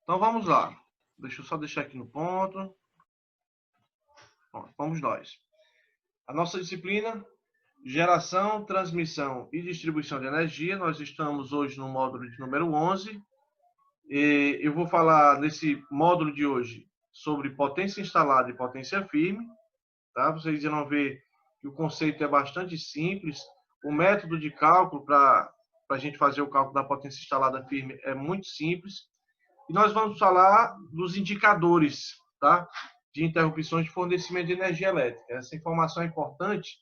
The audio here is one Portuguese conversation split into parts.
Então vamos lá. Deixa eu só deixar aqui no ponto. Bom, vamos nós. A nossa disciplina, geração, transmissão e distribuição de energia. Nós estamos hoje no módulo de número 11. E eu vou falar nesse módulo de hoje sobre potência instalada e potência firme. Tá? Vocês irão ver que o conceito é bastante simples. O método de cálculo para a gente fazer o cálculo da potência instalada firme é muito simples. E nós vamos falar dos indicadores, tá? De interrupções de fornecimento de energia elétrica. Essa informação é importante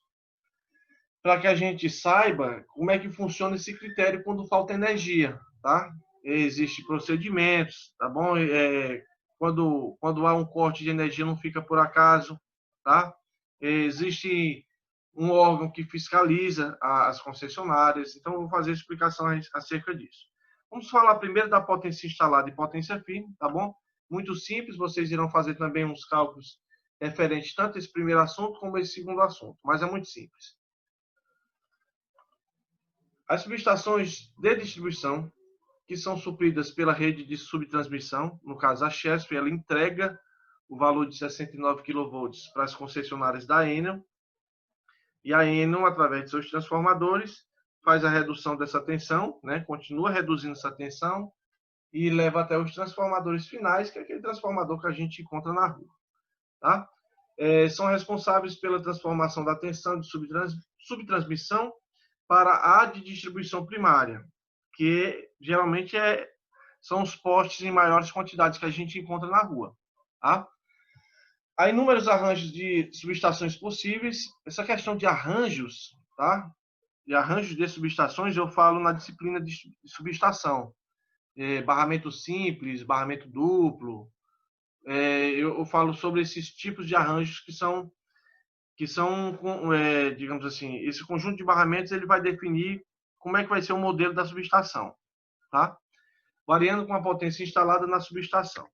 para que a gente saiba como é que funciona esse critério quando falta energia, tá? Existem procedimentos, tá bom? Quando há um corte de energia não fica por acaso, tá? Existe um órgão que fiscaliza as concessionárias, então eu vou fazer explicações acerca disso. Vamos falar primeiro da potência instalada e potência firme, tá bom? Muito simples, vocês irão fazer também uns cálculos referentes tanto a esse primeiro assunto como a esse segundo assunto, mas é muito simples. As subestações de distribuição, que são supridas pela rede de subtransmissão, no caso a Chesf, ela entrega o valor de 69 kV para as concessionárias da Enel, e a Enel, através de seus transformadores, faz a redução dessa tensão, né? Continua reduzindo essa tensão e leva até os transformadores finais, que é aquele transformador que a gente encontra na rua. Tá? São responsáveis pela transformação da tensão de subtransmissão para a de distribuição primária, que geralmente são os postes em maiores quantidades que a gente encontra na rua. Tá? Há inúmeros arranjos de subestações possíveis. Essa questão de arranjos, tá? De arranjos de subestações, eu falo na disciplina de subestação. Barramento simples, barramento duplo. Eu falo sobre esses tipos de arranjos que são digamos assim, esse conjunto de barramentos ele vai definir como é que vai ser o modelo da subestação, tá? Variando com a potência instalada na subestação.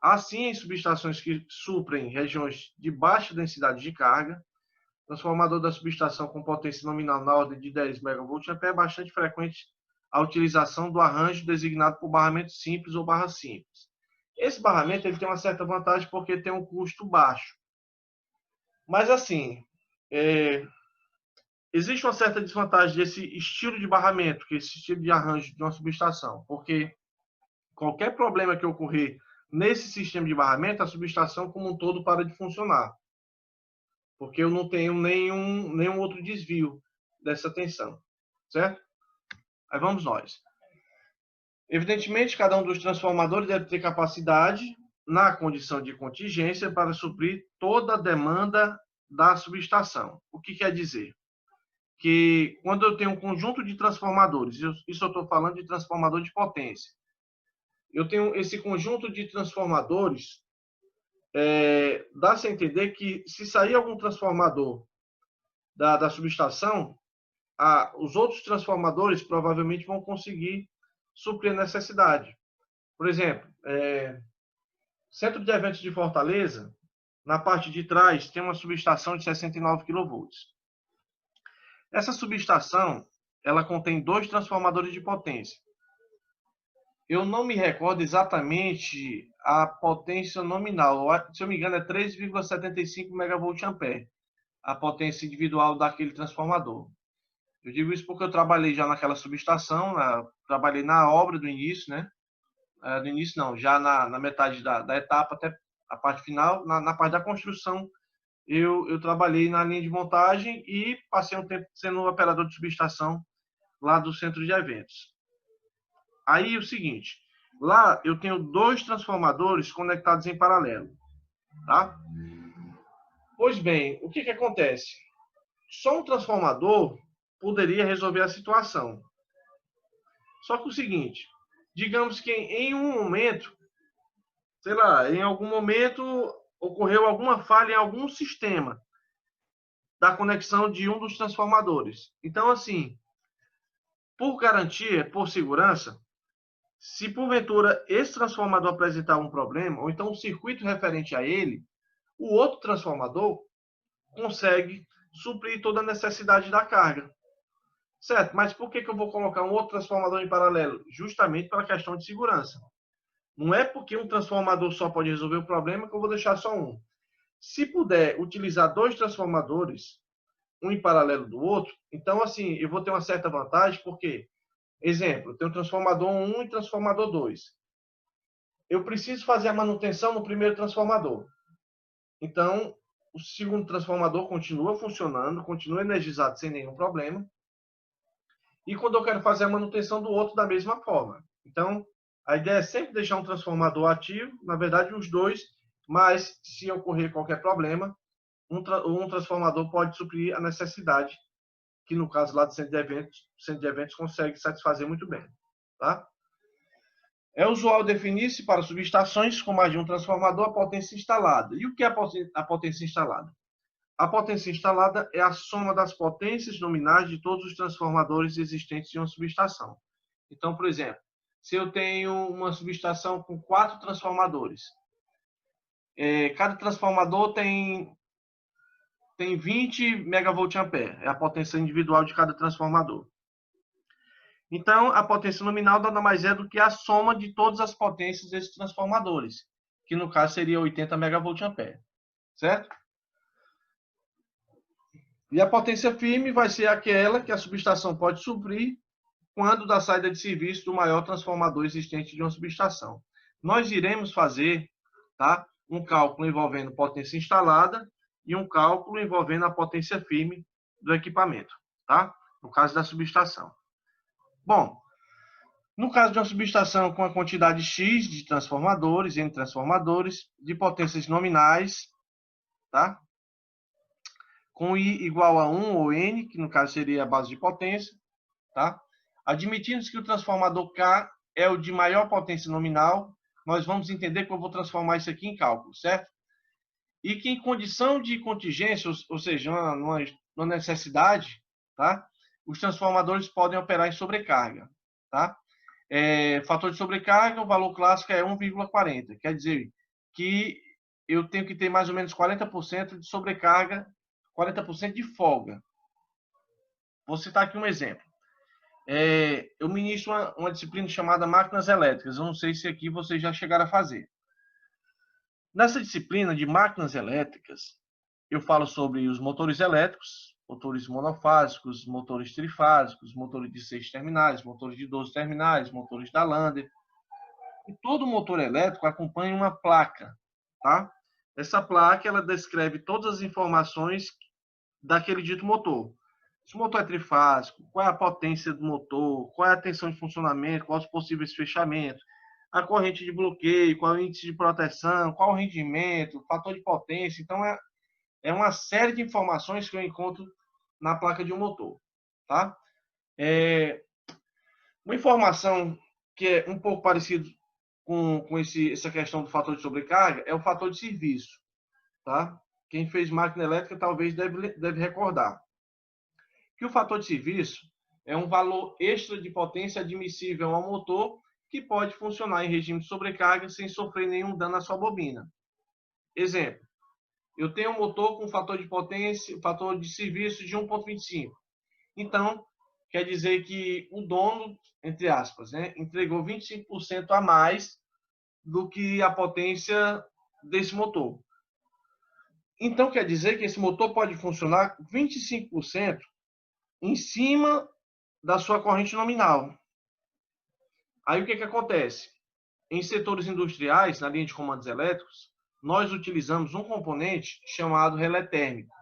Assim, em subestações que suprem regiões de baixa densidade de carga, transformador da subestação com potência nominal na ordem de 10 MV é bastante frequente a utilização do arranjo designado por barramento simples ou barra simples. Esse barramento ele tem uma certa vantagem porque tem um custo baixo. Mas assim, existe uma certa desvantagem desse estilo de barramento, que é esse estilo de arranjo de uma subestação, porque qualquer problema que ocorrer nesse sistema de barramento, a subestação como um todo para de funcionar, porque eu não tenho nenhum outro desvio dessa tensão, certo? Aí vamos nós. Evidentemente, cada um dos transformadores deve ter capacidade, na condição de contingência, para suprir toda a demanda da subestação. O que quer dizer? Que quando eu tenho um conjunto de transformadores, isso eu estou falando de transformador de potência, eu tenho esse conjunto de transformadores, dá-se a entender que se sair algum transformador da subestação, os outros transformadores provavelmente vão conseguir suprir a necessidade. Por exemplo, Centro de Eventos de Fortaleza, na parte de trás, tem uma subestação de 69 kV. Essa subestação, ela contém 2 transformadores de potência. Eu não me recordo exatamente a potência nominal. Se eu me engano, é 3,75 MVA, a potência individual daquele transformador. Eu digo isso porque eu trabalhei já naquela subestação, trabalhei na obra do início, né? Do início não, já na metade da etapa até a parte final, na parte da construção, eu trabalhei na linha de montagem e passei um tempo sendo operador de subestação lá do centro de eventos. Aí o seguinte, lá eu tenho 2 transformadores conectados em paralelo, tá? Pois bem, o que acontece? Só um transformador poderia resolver a situação. Só que o seguinte, digamos que em um momento, sei lá, em algum momento ocorreu alguma falha em algum sistema da conexão de um dos transformadores. Então, assim, por garantia, por segurança, se porventura esse transformador apresentar um problema, ou então um circuito referente a ele, o outro transformador consegue suprir toda a necessidade da carga. Certo, mas por que eu vou colocar um outro transformador em paralelo? Justamente pela questão de segurança. Não é porque um transformador só pode resolver o problema que eu vou deixar só um. Se puder utilizar 2 transformadores, um em paralelo do outro, então, assim, eu vou ter uma certa vantagem, porque, exemplo, eu tenho transformador 1 e transformador 2. Eu preciso fazer a manutenção no primeiro transformador. Então, o segundo transformador continua funcionando, continua energizado sem nenhum problema. E quando eu quero fazer a manutenção do outro da mesma forma. Então, a ideia é sempre deixar um transformador ativo, na verdade os dois, mas se ocorrer qualquer problema, um transformador pode suprir a necessidade, que no caso lá do centro de eventos consegue satisfazer muito bem. Tá? É usual definir-se para subestações com mais de um transformador a potência instalada. E o que é a potência instalada? A potência instalada é a soma das potências nominais de todos os transformadores existentes em uma subestação. Então, por exemplo, se eu tenho uma subestação com 4 transformadores, cada transformador tem 20 MVA, é a potência individual de cada transformador. Então, a potência nominal nada mais é do que a soma de todas as potências desses transformadores, que no caso seria 80 MVA, certo? E a potência firme vai ser aquela que a subestação pode suprir quando da saída de serviço do maior transformador existente de uma subestação. Nós iremos fazer, tá, um cálculo envolvendo potência instalada e um cálculo envolvendo a potência firme do equipamento, tá? No caso da subestação. Bom, no caso de uma subestação com a quantidade X de transformadores, N transformadores, de potências nominais, tá? Com I igual a 1 ou N, que no caso seria a base de potência, tá? Admitindo que o transformador K é o de maior potência nominal, nós vamos entender que eu vou transformar isso aqui em cálculo, certo? E que em condição de contingência, ou seja, uma necessidade, tá? Os transformadores podem operar em sobrecarga, tá? Fator de sobrecarga, o valor clássico é 1,40. Quer dizer que eu tenho que ter mais ou menos 40% de sobrecarga, 40% de folga. Vou citar aqui um exemplo. Eu ministro uma disciplina chamada máquinas elétricas. Eu não sei se aqui vocês já chegaram a fazer. Nessa disciplina de máquinas elétricas, eu falo sobre os motores elétricos, motores monofásicos, motores trifásicos, motores de 6 terminais, motores de 12 terminais, motores da Lander. E todo motor elétrico acompanha uma placa, tá? Essa placa, ela descreve todas as informações daquele dito motor. Se o motor é trifásico, qual é a potência do motor, qual é a tensão de funcionamento, quais os possíveis fechamentos, a corrente de bloqueio, qual é o índice de proteção, qual o rendimento, fator de potência. Então, é uma série de informações que eu encontro na placa de um motor. Tá? Uma informação que é um pouco parecido com essa questão do fator de sobrecarga é o fator de serviço. Tá? Quem fez máquina elétrica talvez deve recordar que o fator de serviço é um valor extra de potência admissível ao motor que pode funcionar em regime de sobrecarga sem sofrer nenhum dano à sua bobina. Exemplo, eu tenho um motor com fator de potência, fator de serviço de 1,25. Então, quer dizer que o dono, entre aspas, entregou 25% a mais do que a potência desse motor. Então, quer dizer que esse motor pode funcionar 25% em cima da sua corrente nominal. Aí o que acontece? Em setores industriais, na linha de comandos elétricos, nós utilizamos um componente chamado relé térmico.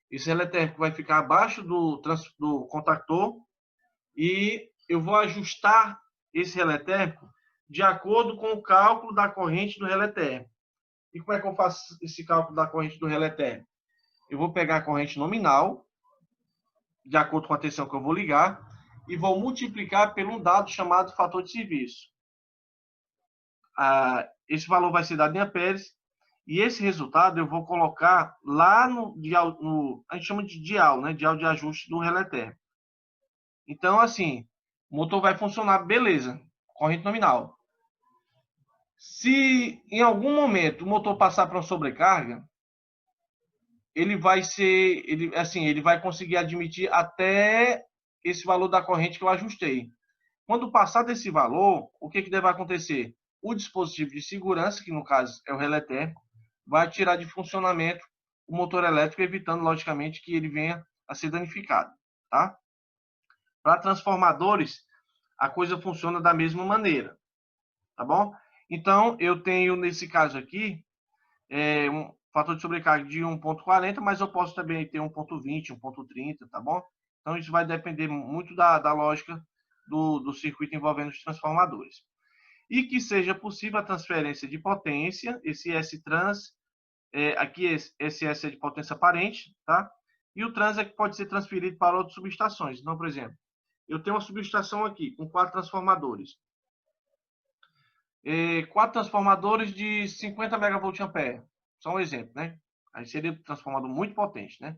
Esse relé térmico vai ficar abaixo do contactor e eu vou ajustar esse relé térmico de acordo com o cálculo da corrente do relé térmico. E como é que eu faço esse cálculo da corrente do relé térmico? Eu vou pegar a corrente nominal, de acordo com a tensão que eu vou ligar, e vou multiplicar por um dado chamado fator de serviço. Esse valor vai ser dado em amperes, e esse resultado eu vou colocar lá no dial, a gente chama de dial, dial de ajuste do relé térmico. Então, assim, o motor vai funcionar, beleza, corrente nominal. Se em algum momento o motor passar para uma sobrecarga, ele vai conseguir admitir até esse valor da corrente que eu ajustei. Quando passar desse valor, o que deve acontecer? o dispositivo de segurança, que no caso é o relé térmico, vai tirar de funcionamento o motor elétrico, evitando, logicamente, que ele venha a ser danificado, tá? Para transformadores, a coisa funciona da mesma maneira, tá bom? Então, eu tenho, nesse caso aqui, um fator de sobrecarga de 1,40, mas eu posso também ter 1,20, 1,30, tá bom? Então, isso vai depender muito da lógica do circuito envolvendo os transformadores. E que seja possível a transferência de potência, esse S-trans, aqui esse S é de potência aparente, tá? E o trans é que pode ser transferido para outras subestações. Então, por exemplo, eu tenho uma subestação aqui com 4 transformadores. 4 transformadores de 50 MVA. Só um exemplo, né? Aí seria um transformador muito potente, né?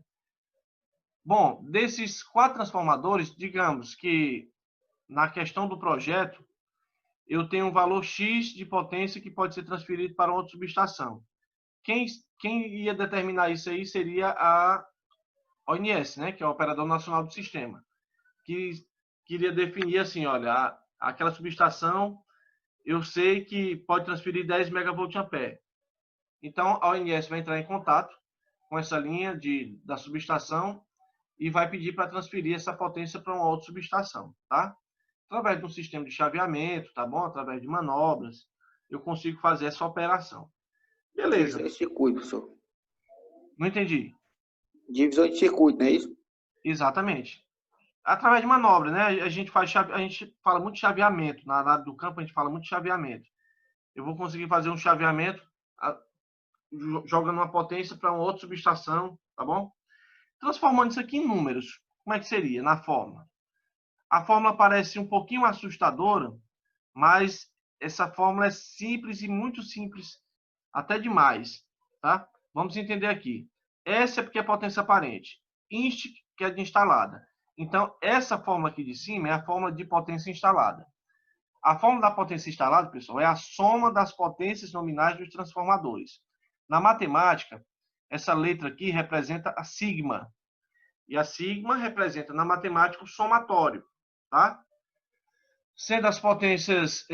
Bom, desses 4 transformadores, digamos que na questão do projeto, eu tenho um valor X de potência que pode ser transferido para outra subestação. Quem ia determinar isso aí seria a ONS, né? Que é o Operador Nacional do Sistema, que queria definir assim, olha, aquela subestação eu sei que pode transferir 10 MVA. Então, a ONS vai entrar em contato com essa linha da subestação e vai pedir para transferir essa potência para uma outra subestação, tá? Através de um sistema de chaveamento, tá bom? Através de manobras, eu consigo fazer essa operação. Beleza. Divisão de circuito, professor. Não entendi. Divisão de circuito, não é isso? Exatamente. Através de manobra, né? A gente fala muito de chaveamento. Na área do campo, a gente fala muito de chaveamento. Eu vou conseguir fazer um chaveamento jogando uma potência para uma outra subestação, tá bom? Transformando isso aqui em números. Como é que seria na fórmula? A fórmula parece um pouquinho assustadora, mas essa fórmula é simples e muito simples, até demais, tá? Vamos entender aqui. S é porque é potência aparente. Inst, que é de instalada. Então, essa fórmula aqui de cima é a fórmula de potência instalada. A fórmula da potência instalada, pessoal, é a soma das potências nominais dos transformadores. Na matemática, essa letra aqui representa a sigma. E a sigma representa, na matemática, o somatório, tá? Sendo as potências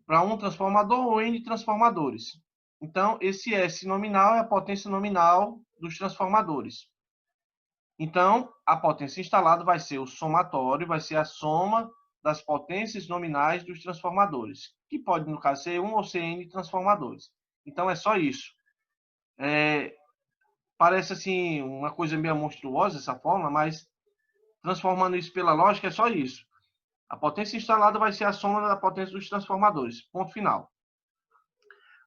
para um transformador ou N transformadores. Então, esse S nominal é a potência nominal dos transformadores. Então, a potência instalada vai ser o somatório, vai ser a soma das potências nominais dos transformadores, que pode, no caso, ser 1 ou ser N transformadores. Então, é só isso. Parece, assim, uma coisa meio monstruosa essa fórmula, mas transformando isso pela lógica, é só isso. A potência instalada vai ser a soma da potência dos transformadores. Ponto final.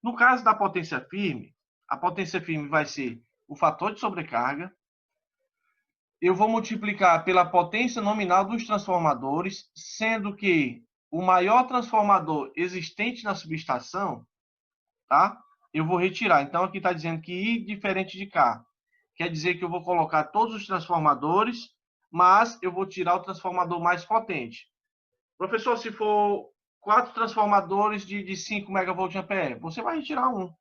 No caso da potência firme, a potência firme vai ser o fator de sobrecarga. Eu vou multiplicar pela potência nominal dos transformadores, sendo que o maior transformador existente na subestação, tá? Eu vou retirar. Então, aqui está dizendo que I diferente de K. Quer dizer que eu vou colocar todos os transformadores, mas eu vou tirar o transformador mais potente. Professor, se for 4 transformadores de 5 MVA, você vai retirar um.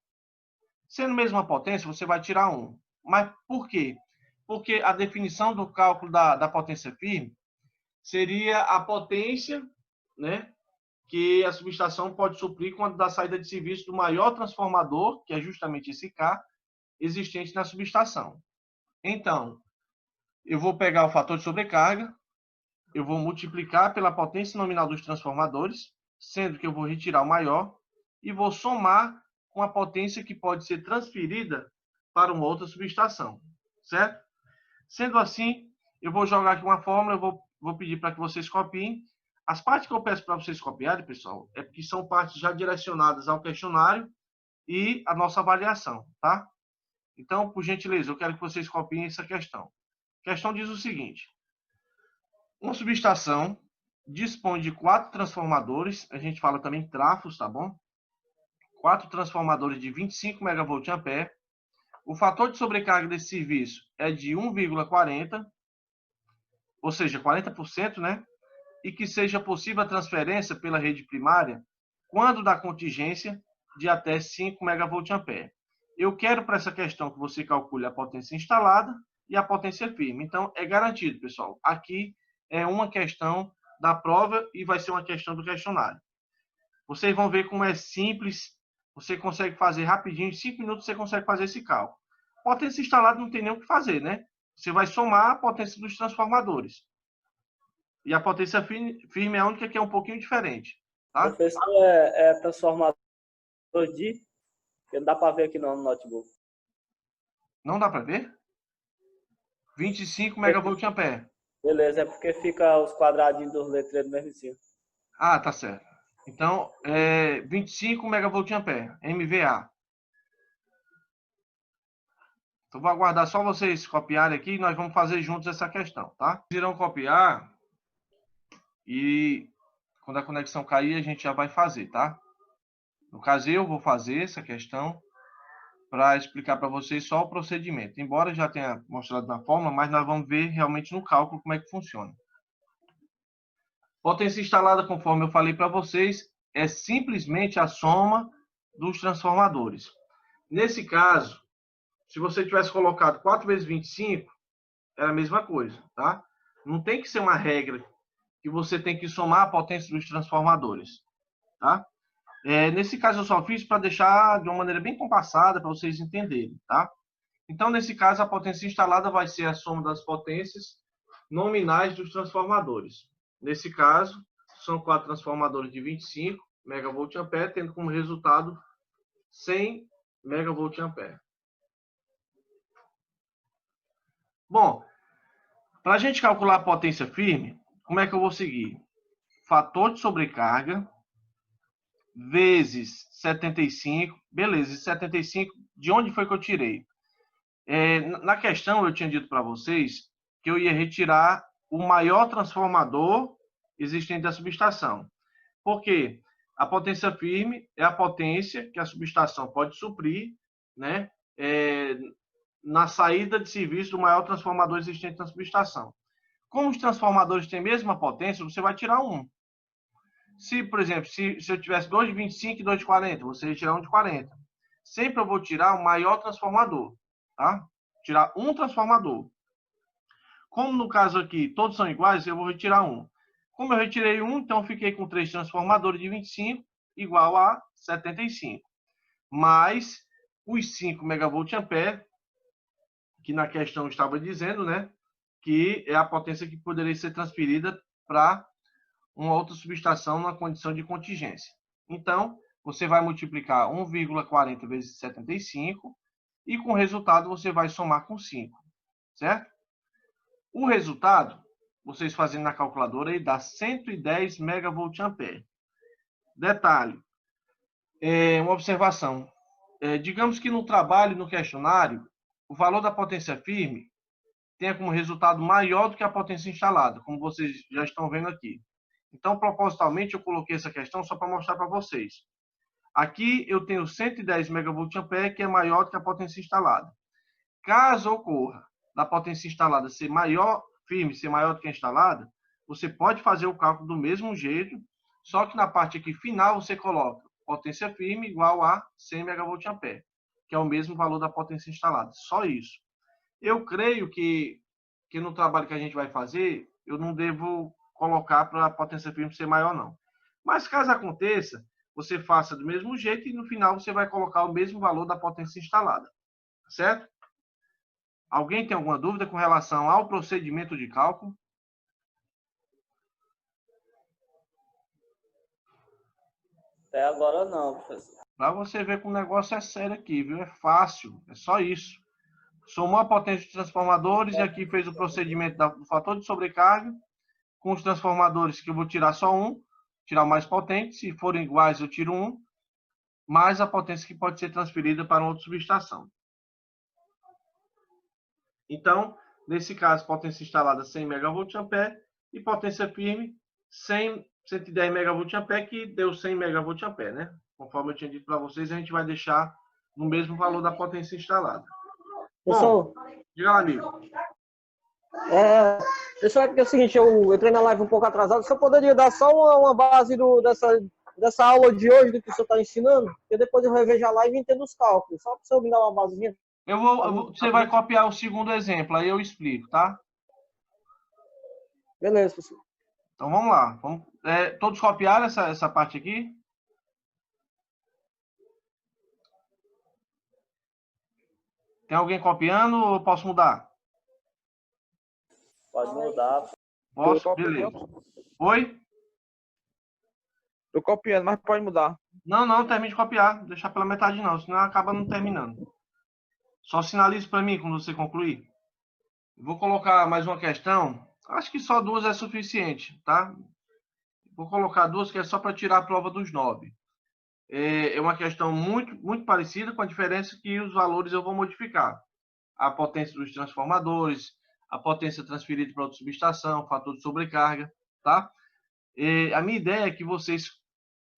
Sendo mesma potência, você vai tirar um. Mas por quê? Porque a definição do cálculo da potência firme seria a potência, né, que a subestação pode suprir quando da saída de serviço do maior transformador, que é justamente esse K, existente na subestação. Então, eu vou pegar o fator de sobrecarga, eu vou multiplicar pela potência nominal dos transformadores, sendo que eu vou retirar o maior, e vou somar com a potência que pode ser transferida para uma outra subestação, certo? Sendo assim, eu vou jogar aqui uma fórmula, eu vou pedir para que vocês copiem. As partes que eu peço para vocês copiarem, pessoal, é porque são partes já direcionadas ao questionário e à nossa avaliação, tá? Então, por gentileza, eu quero que vocês copiem essa questão. A questão diz o seguinte: uma subestação dispõe de 4 transformadores, a gente fala também trafos, tá bom? 4 transformadores de 25 MVA. O fator de sobrecarga desse serviço é de 1,40, ou seja, 40%, né? E que seja possível a transferência pela rede primária quando da contingência de até 5 MVA. Eu quero para essa questão que você calcule a potência instalada e a potência firme. Então, é garantido, pessoal. Aqui é uma questão da prova e vai ser uma questão do questionário. Vocês vão ver como é simples, você consegue fazer rapidinho, em 5 minutos você consegue fazer esse cálculo. Potência instalada não tem nem o que fazer, né? Você vai somar a potência dos transformadores. E a potência firme é a única que é um pouquinho diferente, tá? Professor, é transformador de... que não dá para ver aqui não no notebook. Não dá para ver? 25 megavoltampere. Beleza, é porque fica os quadradinhos dos letreiros mesmo em cima. Ah, tá certo. Então, 25 megavoltampere, MVA. Então, vou aguardar só vocês copiarem aqui e nós vamos fazer juntos essa questão, tá? Vocês irão copiar e quando a conexão cair, a gente já vai fazer, tá? No caso, eu vou fazer essa questão para explicar para vocês só o procedimento. Embora já tenha mostrado na fórmula, mas nós vamos ver realmente no cálculo como é que funciona. Potência instalada, conforme eu falei para vocês, é simplesmente a soma dos transformadores. Nesse caso, se você tivesse colocado 4 vezes 25, era a mesma coisa, tá? Não tem que ser uma regra que você tem que somar a potência dos transformadores, tá? Nesse caso, eu só fiz para deixar de uma maneira bem compassada para vocês entenderem, tá? Então, nesse caso, a potência instalada vai ser a soma das potências nominais dos transformadores. Nesse caso, são 4 transformadores de 25 megavoltampere, tendo como resultado 100 megavoltampere. Bom, para a gente calcular a potência firme, como é que eu vou seguir? Fator de sobrecarga vezes 75. Beleza, 75, de onde foi que eu tirei? Na questão, eu tinha dito para vocês que eu ia retirar o maior transformador existente da subestação. Por quê? A potência firme é a potência que a subestação pode suprir, né, na saída de serviço do maior transformador existente na subestação. Como os transformadores têm a mesma potência, você vai tirar um. Se, por exemplo, se eu tivesse 2 de 25 e 2 de 40, você vai tirar um de 40. Sempre eu vou tirar o maior transformador, tá? Tirar um transformador. Como no caso aqui todos são iguais, eu vou retirar um. Como eu retirei um, então eu fiquei com 3 transformadores de 25 igual a 75. Mais os 5 megavoltampere, que na questão estava dizendo, né? Que é a potência que poderia ser transferida para uma outra subestação na condição de contingência. Então, você vai multiplicar 1,40 vezes 75 e com o resultado você vai somar com 5, certo? O resultado, vocês fazendo na calculadora, aí dá 110 megavoltampere. Detalhe, uma observação. Digamos que no trabalho, no questionário, o valor da potência firme tenha como resultado maior do que a potência instalada, como vocês já estão vendo aqui. Então, propositalmente, eu coloquei essa questão só para mostrar para vocês. Aqui eu tenho 110 megavoltampere, que é maior do que a potência instalada. Caso ocorra da potência instalada ser maior, firme, ser maior do que a instalada, você pode fazer o cálculo do mesmo jeito, só que na parte aqui final você coloca potência firme igual a 100 megavoltampere, que é o mesmo valor da potência instalada. Só isso. Eu creio que no trabalho que a gente vai fazer, eu não devo colocar para a potência firme ser maior, não. Mas caso aconteça, você faça do mesmo jeito e no final você vai colocar o mesmo valor da potência instalada. Certo? Alguém tem alguma dúvida com relação ao procedimento de cálculo? Até agora não, professor. Para você ver que o negócio é sério aqui, viu? É fácil, é só isso. Somou a potência dos transformadores e aqui fez o procedimento do fator de sobrecarga. Com os transformadores que eu vou tirar só um, tirar o mais potente. Se forem iguais, eu tiro um. Mais a potência que pode ser transferida para outra subestação. Então, nesse caso, potência instalada 100 megavoltampere e potência firme 110 megavoltampere, que deu 100 megavoltampere, né? Conforme eu tinha dito para vocês, a gente vai deixar no mesmo valor da potência instalada. Pessoal, bom, diga lá, amigo. Pessoal, é porque é o seguinte, eu entrei na live um pouco atrasado, você poderia dar só uma base dessa aula de hoje, do que o senhor está ensinando? Porque depois eu revejo a live e entendo os cálculos. Só para o senhor me dar uma basezinha. Você vai copiar o segundo exemplo, aí eu explico, tá? Beleza, professor. Então vamos lá. Todos copiaram essa parte aqui? Tem alguém copiando ou eu posso mudar? Pode mudar. Posso? Beleza. Oi? Tô copiando, mas pode mudar. Não, não, termine de copiar. Deixar pela metade não, senão acaba não terminando. Só sinalize para mim quando você concluir. Vou colocar mais uma questão. Acho que só 2 é suficiente, tá? Vou colocar 2 que é só para tirar a prova dos 9. É uma questão muito parecida, com a diferença que os valores eu vou modificar. A potência dos transformadores, a potência transferida para outra subestação, fator de sobrecarga, tá? A minha ideia é que vocês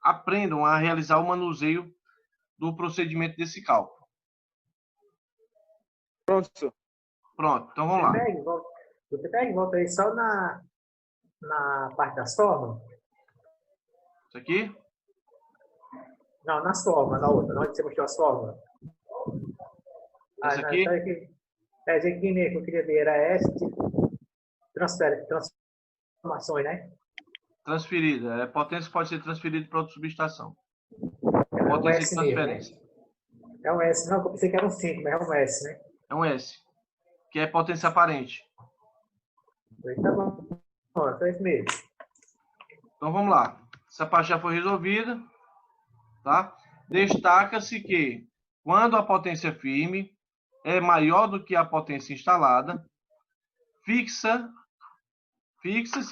aprendam a realizar o manuseio do procedimento desse cálculo. Pronto, professor. Pronto, então vamos lá. Você pega e volta aí só na parte das fórmulas? Isso aqui? Não, nas fórmulas, na outra, onde você mostrou as fórmulas. Esse aqui? Esse aqui mesmo que eu queria ver era essa, tipo, transformações, né? Transferida. Potência pode ser transferida para outra subestação. É um Potência de S mesmo, né? transferência. É um S, não, eu pensei que era um 5, mas é um S, né? É um S, que é potência aparente. Tá bom. Então é isso mesmo. Então vamos lá. Essa parte já foi resolvida, tá? Destaca-se que quando a potência firme é maior do que a potência instalada, fixa-se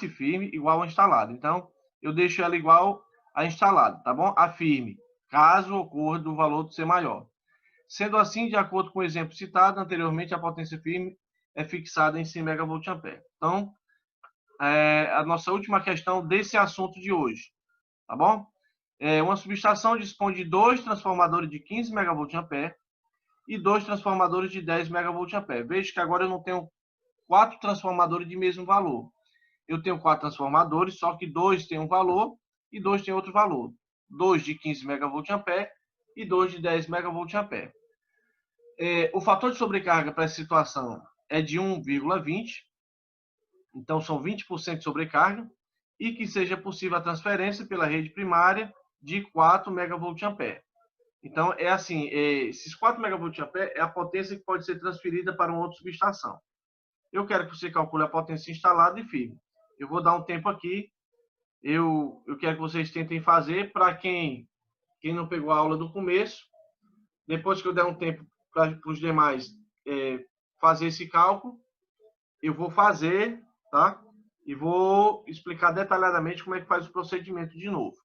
firme igual a instalada. Então, eu deixo ela igual a instalada, tá bom? A firme, caso ocorra do valor ser maior. Sendo assim, de acordo com o exemplo citado anteriormente, a potência firme é fixada em 100 MVA. Então, a nossa última questão desse assunto de hoje, tá bom? Uma subestação dispõe de 2 transformadores de 15 MVA e 2 transformadores de 10 MVA. Veja que agora eu não tenho 4 transformadores de mesmo valor. Eu tenho 4 transformadores, só que 2 têm um valor e 2 têm outro valor. 2 de 15 MVA e 2 de 10 MVA. O fator de sobrecarga para essa situação é de 1,20. Então, são 20% de sobrecarga e que seja possível a transferência pela rede primária de 4 MVA. Então, é assim, esses 4 MVA é a potência que pode ser transferida para uma outra subestação. Eu quero que você calcule a potência instalada e firme. Eu vou dar um tempo aqui. Eu quero que vocês tentem fazer. Para quem não pegou a aula do começo, depois que eu der um tempo para os demais fazer esse cálculo, eu vou fazer, tá? E vou explicar detalhadamente como é que faz o procedimento de novo.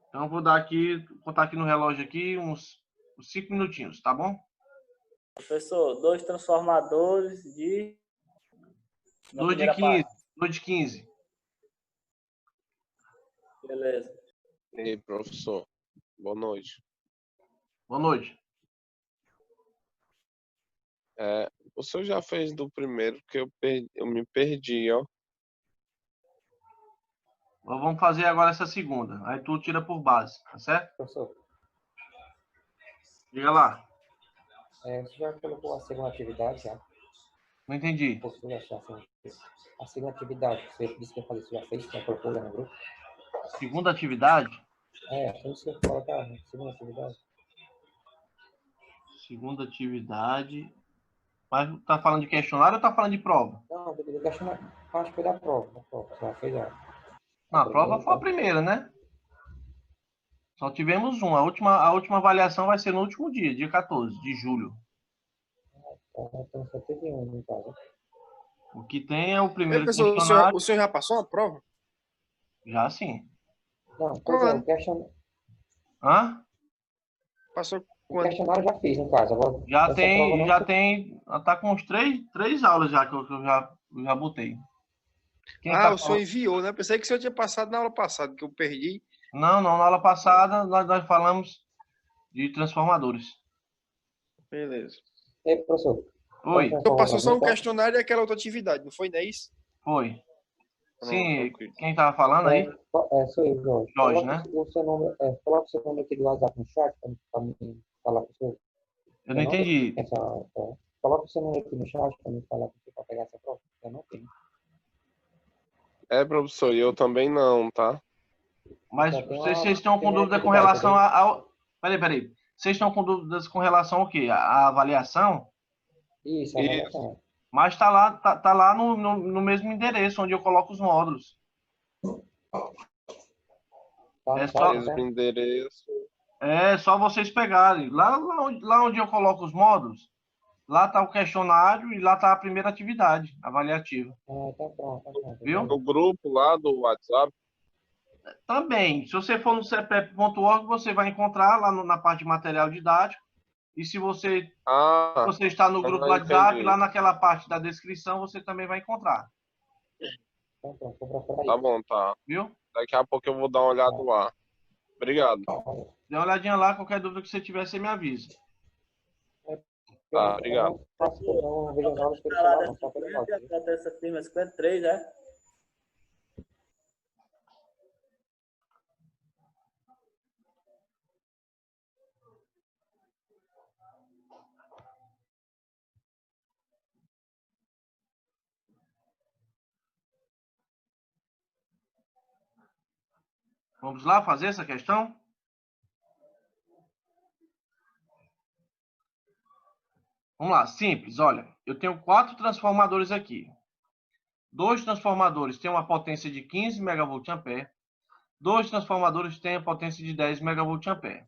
Então, eu vou botar aqui no relógio aqui uns 5 minutinhos, tá bom? Professor, 2 transformadores de... 2 de 15. 2 de 15. Beleza. E aí, professor, boa noite. Boa noite. O senhor já fez do primeiro, que eu me perdi, ó. Vamos fazer agora essa segunda. Aí tu tira por base, tá certo? Professor, Diga lá. você já colocou a segunda atividade já? Não entendi. Posso achar assim? A segunda atividade, você disse que ia fazer, você já fez? Já colocou já no grupo? Segunda atividade? Tem que você colocar, né? Segunda atividade. Segunda atividade. Mas tá falando de questionário ou tá falando de prova? Não, eu questionário. Acho que foi da prova. Você já fez já. Não, a prova foi a primeira, né? Só tivemos uma. A última avaliação vai ser no último dia 14 de julho. Então só teve um, no caso. O que tem é o primeiro Professor, questionário. o senhor já passou a prova? Já sim. Não, pois é, o questionário. Hã? Passou O quando? questionário já fiz, no caso. Agora, Já essa tem, prova não já foi- tem. Tá com uns três aulas já que eu já botei. Quem tá O senhor falando? enviou, né? Pensei que o senhor tinha passado na aula passada, que eu perdi. Não, na aula passada nós falamos de transformadores. Beleza. Ei, professor. Oi, Então passou só o Então, questionário e aquela outra atividade, não foi, não é isso? foi. Sim, Tranquilo. quem tava falando aí? sou eu, Jorge. Jorge, Coloca né? o seu nome, coloca o seu nome aqui do WhatsApp no chat para mim falar com o senhor. Eu não entendi. Coloca o seu nome aqui no chat para mim falar com você para pegar essa prova. Eu não tenho. Professor, e eu também não, tá? Mas Só tem vocês uma estão com primeira dúvida com atividade, relação ao... Peraí. Vocês estão com dúvidas com relação ao quê? A avaliação? Isso, Isso. avaliação. Mas tá lá no mesmo endereço onde eu coloco os módulos. Tá, É tá, só- Mesmo endereço. É só vocês pegarem. Lá onde eu coloco os módulos, lá está o questionário e lá está a primeira atividade avaliativa. Ah, tá pronto, tá pronto. Viu? No grupo lá do WhatsApp. Também, se você for no cpep.org, você vai encontrar lá na parte de material didático. E se você está no grupo do WhatsApp, entendi. lá naquela parte da descrição, você também vai encontrar. Tá pronto, vou procurar Tá aí. bom, tá. Viu? Daqui a pouco eu vou dar uma olhada lá. Obrigado. Dê uma olhadinha lá, qualquer dúvida que você tiver, você me avisa. Tá, obrigado. Eu não faço, não vejo as aulas pelo Pra lá celular, não, dessa só pelo firma, WhatsApp. a dessa firma é 53, é? Vamos lá fazer essa questão? Vamos lá, simples. Olha, eu tenho 4 transformadores aqui. 2 transformadores têm uma potência de 15 MVA. 2 transformadores têm a potência de 10 MVA.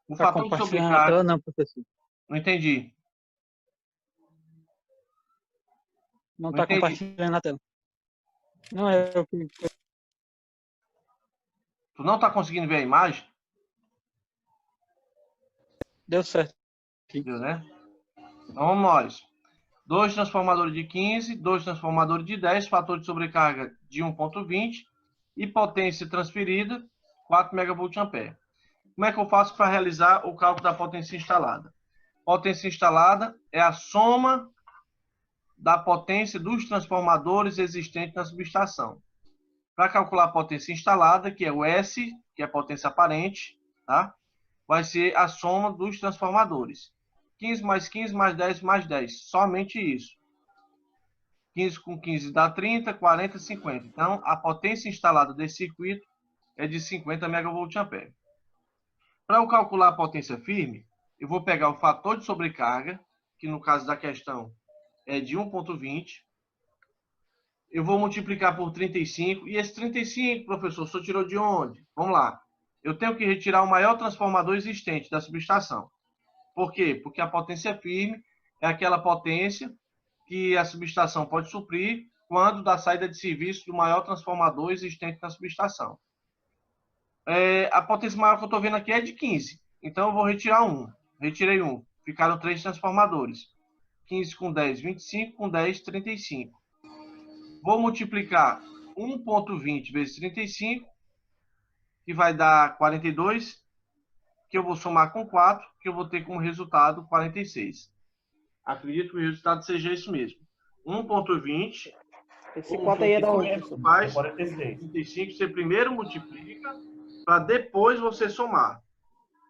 O Tá fator de compartilhando a sobrecarga... tela, não, professor. Não entendi. Não Não tá entendi. compartilhando a tela. Não é eu que. Tu não está conseguindo ver a imagem? Deu certo. Viu, né? Então vamos nós. 2 transformadores de 15, 2 transformadores de 10, fator de sobrecarga de 1.20 e potência transferida 4 MVA. Como é que eu faço para realizar o cálculo da potência instalada? Potência instalada é a soma da potência dos transformadores existentes na subestação. Para calcular a potência instalada, que é o S, que é a potência aparente, tá? Vai ser a soma dos transformadores. 15 mais 15 mais 10 mais 10. Somente isso. 15 com 15 dá 30, 40, 50. Então, a potência instalada desse circuito é de 50 MVA. Para eu calcular a potência firme, eu vou pegar o fator de sobrecarga, que no caso da questão é de 1.20. Eu vou multiplicar por 35. E esse 35, professor, o senhor tirou de onde? Vamos lá. Eu tenho que retirar o maior transformador existente da subestação. Por quê? Porque a potência firme é aquela potência que a subestação pode suprir quando da saída de serviço do maior transformador existente na subestação. A potência maior que eu estou vendo aqui é de 15. Então, eu vou retirar 1. Retirei 1. Ficaram 3 transformadores. 15 com 10, 25. Com 10, 35. Vou multiplicar 1.20 vezes 35, que vai dar 42, que eu vou somar com 4, que eu vou ter como resultado 46. Acredito que o resultado seja isso mesmo. 1.20 Esse 4 aí é da onde, professor? faz 35, você primeiro multiplica, para depois você somar.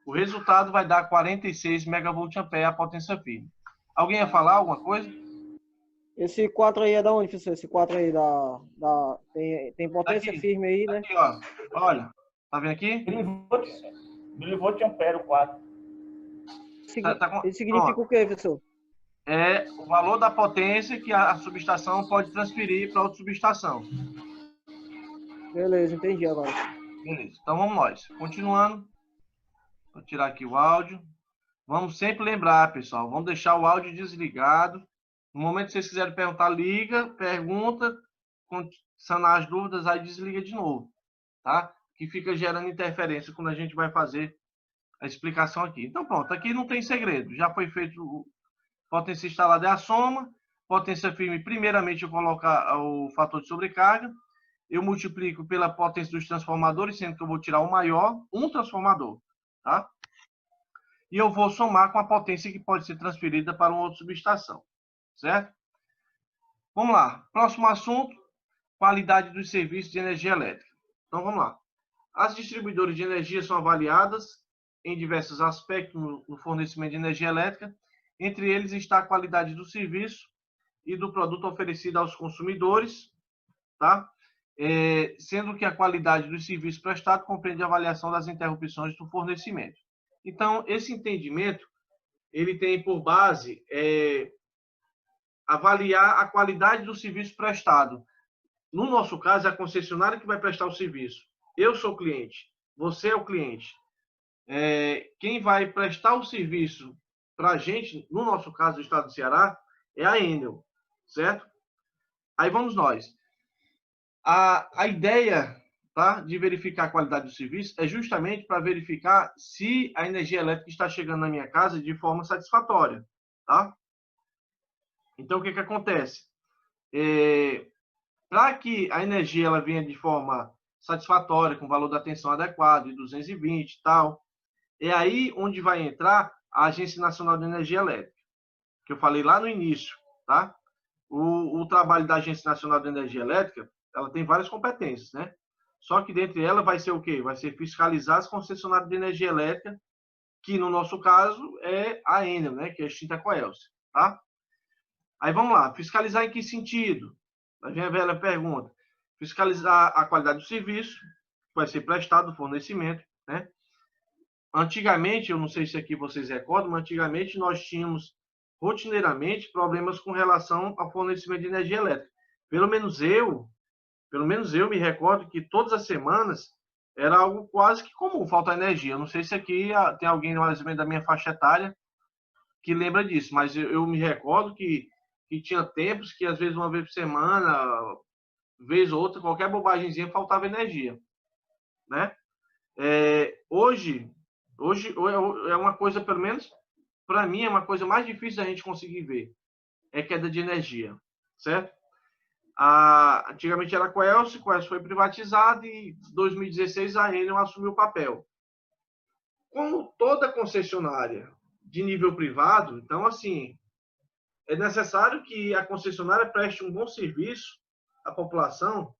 O resultado vai dar 46 MVA a potência firme. Alguém ia falar alguma coisa? Esse 4 aí é da onde, professor? Esse 4 aí tem potência Aqui. firme aí, né? Aqui, ó. Olha. Tá vendo aqui? Milivolt ampere, o 4. Isso significa o quê, professor? É o valor da potência que a subestação pode transferir para outra subestação. Beleza, entendi agora. Beleza. Então vamos nós. Continuando. Vou tirar aqui o áudio. Vamos sempre lembrar, pessoal. Vamos deixar o áudio desligado. No momento que vocês quiserem perguntar, liga, pergunta, sanar as dúvidas, aí desliga de novo, tá? Que fica gerando interferência quando a gente vai fazer a explicação aqui. Então pronto, aqui não tem segredo. Já foi feito potência instalada é a soma. Potência firme, primeiramente eu coloco o fator de sobrecarga. Eu multiplico pela potência dos transformadores, sendo que eu vou tirar o maior, um transformador, tá? E eu vou somar com a potência que pode ser transferida para uma outra subestação, certo? Vamos lá. Próximo assunto, qualidade dos serviços de energia elétrica. Então vamos lá. As distribuidoras de energia são avaliadas em diversos aspectos no fornecimento de energia elétrica. Entre eles está a qualidade do serviço e do produto oferecido aos consumidores, tá? Sendo que a qualidade do serviço prestado compreende a avaliação das interrupções do fornecimento. Então, esse entendimento, ele tem por base avaliar a qualidade do serviço prestado. No nosso caso, é a concessionária que vai prestar o serviço. Eu sou o cliente, você é o cliente. Quem vai prestar o serviço para a gente, no nosso caso, do estado do Ceará, é a Enel, certo? Aí vamos nós. A ideia, tá, de verificar a qualidade do serviço é justamente para verificar se a energia elétrica está chegando na minha casa de forma satisfatória, tá? Então, o que acontece? Para que a energia ela venha de forma satisfatória, com valor da tensão adequado, de 220 e tal, é aí onde vai entrar a Agência Nacional de Energia Elétrica, que eu falei lá no início, tá? O trabalho da Agência Nacional de Energia Elétrica, ela tem várias competências, né? Só que dentre elas vai ser o quê? Vai ser fiscalizar as concessionárias de energia elétrica, que no nosso caso é a Enel, né? Que é a extinta Coelce, tá? Aí vamos lá, fiscalizar em que sentido? Aí vem a velha pergunta. Fiscalizar a qualidade do serviço, que vai ser prestado, do fornecimento, né? Antigamente, eu não sei se aqui vocês recordam, mas antigamente nós tínhamos rotineiramente problemas com relação ao fornecimento de energia elétrica. Pelo menos eu me recordo que todas as semanas era algo quase que comum, faltar energia. Eu não sei se aqui tem alguém mais ou menos da minha faixa etária que lembra disso, mas eu me recordo que tinha tempos que às vezes uma vez por semana, vez ou outra, qualquer bobagemzinha faltava energia, né? Hoje é uma coisa, pelo menos para mim, é uma coisa mais difícil da gente conseguir ver, é queda de energia, certo? Antigamente era a Coelce foi privatizada e em 2016 a Enel assumiu o papel. Como toda concessionária de nível privado, então, assim, é necessário que a concessionária preste um bom serviço à população,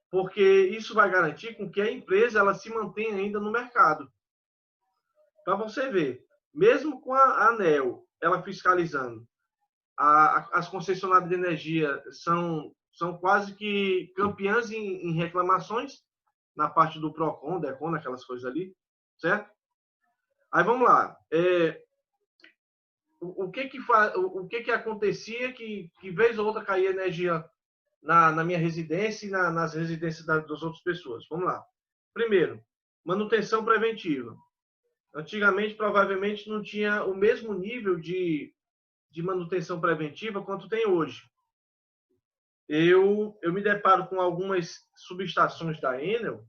porque isso vai garantir com que a empresa ela se mantenha ainda no mercado. Para você ver, mesmo com a ANEEL, ela fiscalizando, as concessionárias de energia são quase que campeãs em reclamações na parte do PROCON, DECON, aquelas coisas ali, certo? Aí vamos lá. O que acontecia que vez ou outra caía energia na minha residência e nas residências das outras pessoas? Vamos lá. Primeiro, manutenção preventiva. Antigamente, provavelmente, não tinha o mesmo nível de manutenção preventiva quanto tem hoje. Eu me deparo com algumas subestações da Enel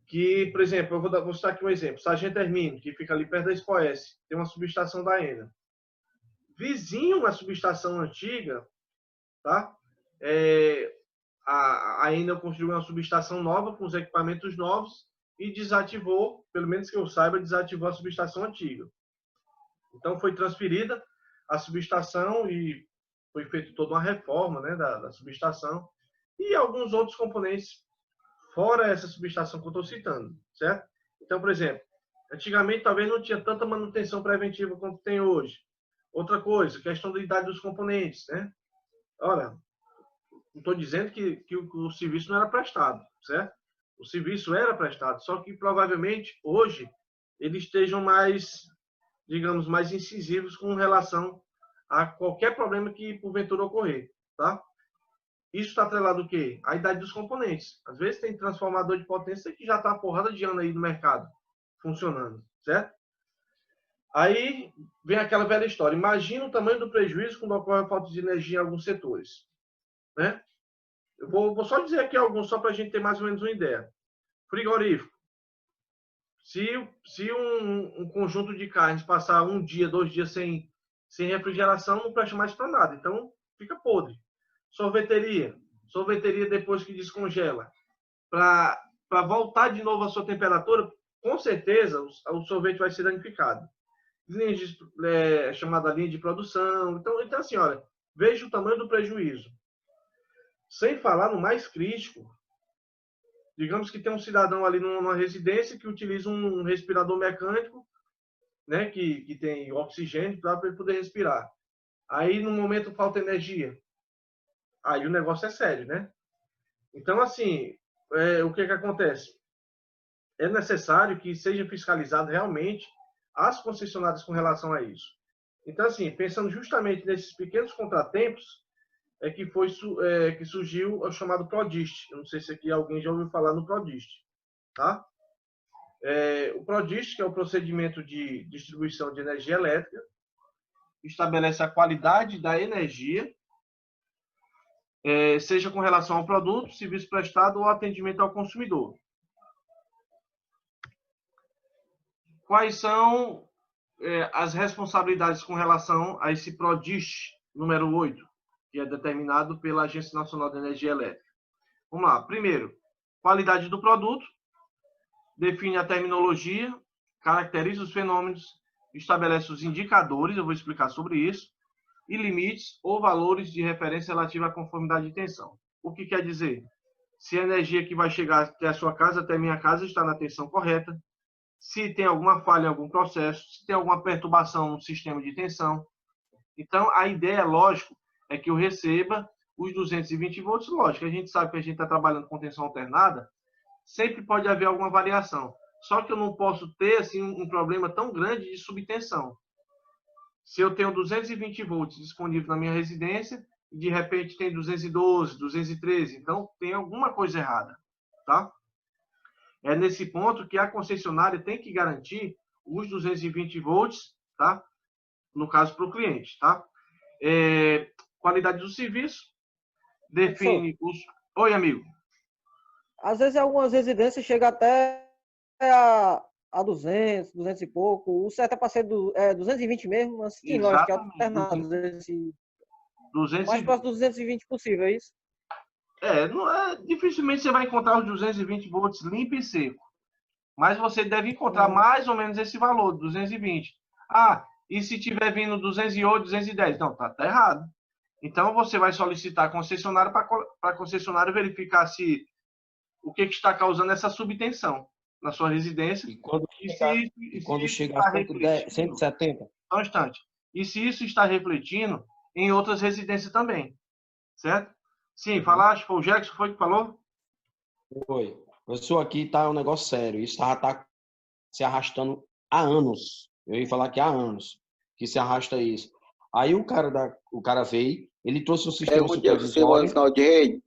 que, por exemplo, eu vou citar aqui um exemplo. Sargento Hermínio, que fica ali perto da Expoes, tem uma subestação da Enel. Vizinho uma subestação antiga, tá? A Enel construiu uma subestação nova com os equipamentos novos e desativou, pelo menos que eu saiba, desativou a subestação antiga. Então, foi transferida a subestação e foi feita toda uma reforma, né, da subestação e alguns outros componentes fora essa subestação que eu estou citando, certo? Então, por exemplo, antigamente talvez não tinha tanta manutenção preventiva quanto tem hoje. Outra coisa, questão da idade dos componentes, né? Olha, não estou dizendo que o serviço não era prestado, certo? O serviço era prestado, só que provavelmente hoje eles estejam mais, digamos, mais incisivos com relação a qualquer problema que porventura ocorrer, tá? Isso está atrelado ao quê? A idade dos componentes. Às vezes tem transformador de potência que já está a porrada de ano aí no mercado funcionando, certo? Aí vem aquela velha história. Imagina o tamanho do prejuízo quando ocorre a falta de energia em alguns setores, né? Eu vou só dizer aqui alguns, só para a gente ter mais ou menos uma ideia. Frigorífico. Se um conjunto de carnes passar 1 dia, 2 dias sem refrigeração, não presta mais para nada. Então, fica podre. Sorveteria depois que descongela. Para voltar de novo à sua temperatura, com certeza o sorvete vai ser danificado. Chamada linha de produção. Então, assim, olha, veja o tamanho do prejuízo. Sem falar no mais crítico. Digamos que tem um cidadão ali numa residência que utiliza um respirador mecânico, né, que tem oxigênio para ele poder respirar. Aí, no momento, falta energia. Aí o negócio é sério, né? Então, assim, o que acontece? é necessário que seja fiscalizado realmente as concessionárias com relação a isso. Então, assim, pensando justamente nesses pequenos contratempos, que surgiu o chamado PRODIST. Eu não sei se aqui alguém já ouviu falar no PRODIST, tá? O PRODIST, que é o procedimento de distribuição de energia elétrica, estabelece a qualidade da energia, seja com relação ao produto, serviço prestado ou atendimento ao consumidor. Quais são as responsabilidades com relação a esse PRODIST número 8, que é determinado pela Agência Nacional de Energia Elétrica? Vamos lá. Primeiro, qualidade do produto, define a terminologia, caracteriza os fenômenos, estabelece os indicadores, eu vou explicar sobre isso, e limites ou valores de referência relativa à conformidade de tensão. O que quer dizer? Se a energia que vai chegar até a sua casa, até a minha casa, está na tensão correta, se tem alguma falha em algum processo, se tem alguma perturbação no sistema de tensão. Então, a ideia, lógico, é que eu receba os 220 volts. Lógico, a gente sabe que a gente está trabalhando com tensão alternada, sempre pode haver alguma variação. Só que eu não posso ter assim, um problema tão grande de subtensão. Se eu tenho 220 volts disponível na minha residência, e de repente tem 212, 213, então tem alguma coisa errada, tá? É nesse ponto que a concessionária tem que garantir os 220 volts, tá? No caso, para o cliente, tá? Qualidade do serviço, define os... Oi, amigo. Às vezes, algumas residências chegam até a 200, 200 e pouco. O certo é para ser 220 mesmo, assim, lógico que é alternado. 220. Mais próximo dos 220 possível, é isso? Dificilmente você vai encontrar os 220 volts limpo e seco. Mas você deve encontrar mais ou menos esse valor, 220. E se tiver vindo 208, 210? Não, tá errado. Então, você vai solicitar a concessionária para a concessionária verificar se o que está causando essa subtensão na sua residência. E quando chega a 170? Só um instante. E se isso está refletindo em outras residências também. Certo? Sim, falaste, foi o Jackson foi que falou? Foi. Pessoal, aqui tá um negócio sério. Isso tá se arrastando há anos. Eu ia falar que há anos que se arrasta isso. Aí o cara veio, ele trouxe um sistema supervisório.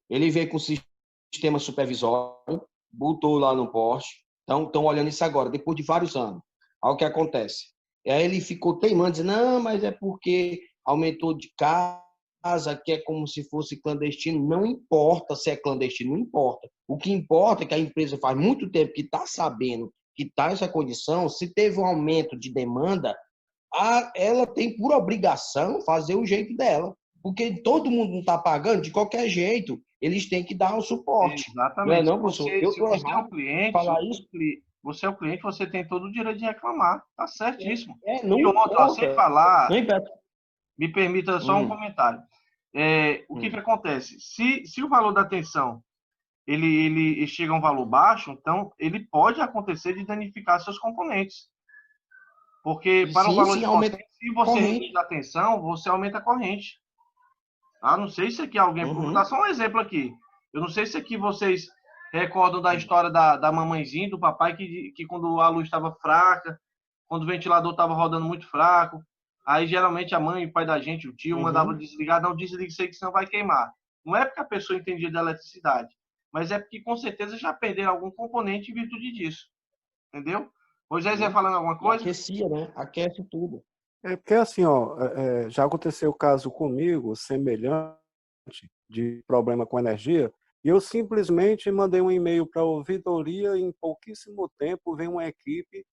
Ele veio com o sistema supervisório, botou lá no poste. Então, estão olhando isso agora, depois de vários anos. Aí o que acontece? Aí ele ficou teimando, dizendo, não, mas é porque aumentou de casa, que é como se fosse clandestino. Não importa se é clandestino, não importa. O que importa é que a empresa faz muito tempo que está sabendo que está essa condição. Se teve um aumento de demanda, ela tem por obrigação fazer o jeito dela. Porque todo mundo não está pagando, de qualquer jeito, eles têm que dar um suporte. Exatamente. Não é não, professor? Se você é o cliente, você é o cliente, você tem todo o direito de reclamar. Tá certíssimo. E outra, sem falar, me permita só um comentário. O que acontece? Se o valor da tensão ele chega a um valor baixo, então ele pode acontecer de danificar seus componentes. Porque para o valor de potência, se você reduz a tensão, você aumenta a corrente. Não sei se aqui alguém... Vou dar só um exemplo aqui. Eu não sei se aqui vocês recordam da história da mamãezinha, do papai, que quando a luz estava fraca, quando o ventilador estava rodando muito fraco, aí geralmente a mãe e o pai da gente, o tio, mandava desligar, não desliga isso aí que senão vai queimar. Não é porque a pessoa entendia da eletricidade, mas é porque com certeza já perderam algum componente em virtude disso. Entendeu? Moisés ia falando alguma coisa? Aquecia, né? Aquece tudo. Porque assim, já aconteceu o caso comigo, semelhante, de problema com energia, e eu simplesmente mandei um e-mail para a ouvidoria e em pouquíssimo tempo veio uma equipe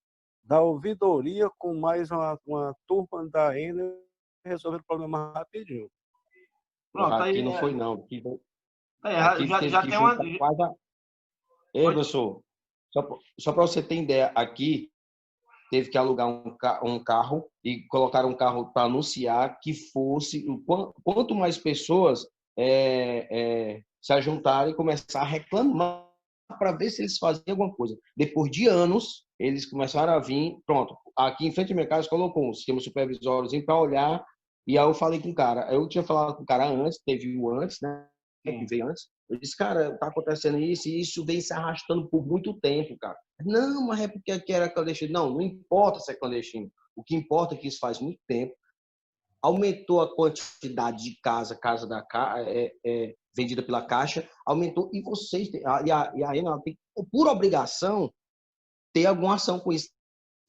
da ouvidoria com mais uma turma da Enel resolver o problema rapidinho. Pronto, aqui não foi não. Aqui já tem uma... professor, só para você ter ideia, aqui teve que alugar um carro e colocar um carro para anunciar que fosse... Quanto mais pessoas se ajuntarem e começar a reclamar para ver se eles faziam alguma coisa. Depois de anos, eles começaram a vir... Pronto, aqui em frente ao meu casa colocou um sistema supervisóriozinho para olhar, e aí eu falei com o cara. Eu tinha falado com o cara antes, teve o antes, né? Que veio antes. Eu disse, cara, tá acontecendo isso e isso vem se arrastando por muito tempo, cara. Não, mas é porque aqui era clandestino. Não, não importa se é clandestino. O que importa é que isso faz muito tempo. Aumentou a quantidade de casa vendida pela Caixa, aumentou, e vocês, e a Enel tem, por obrigação, ter alguma ação com isso.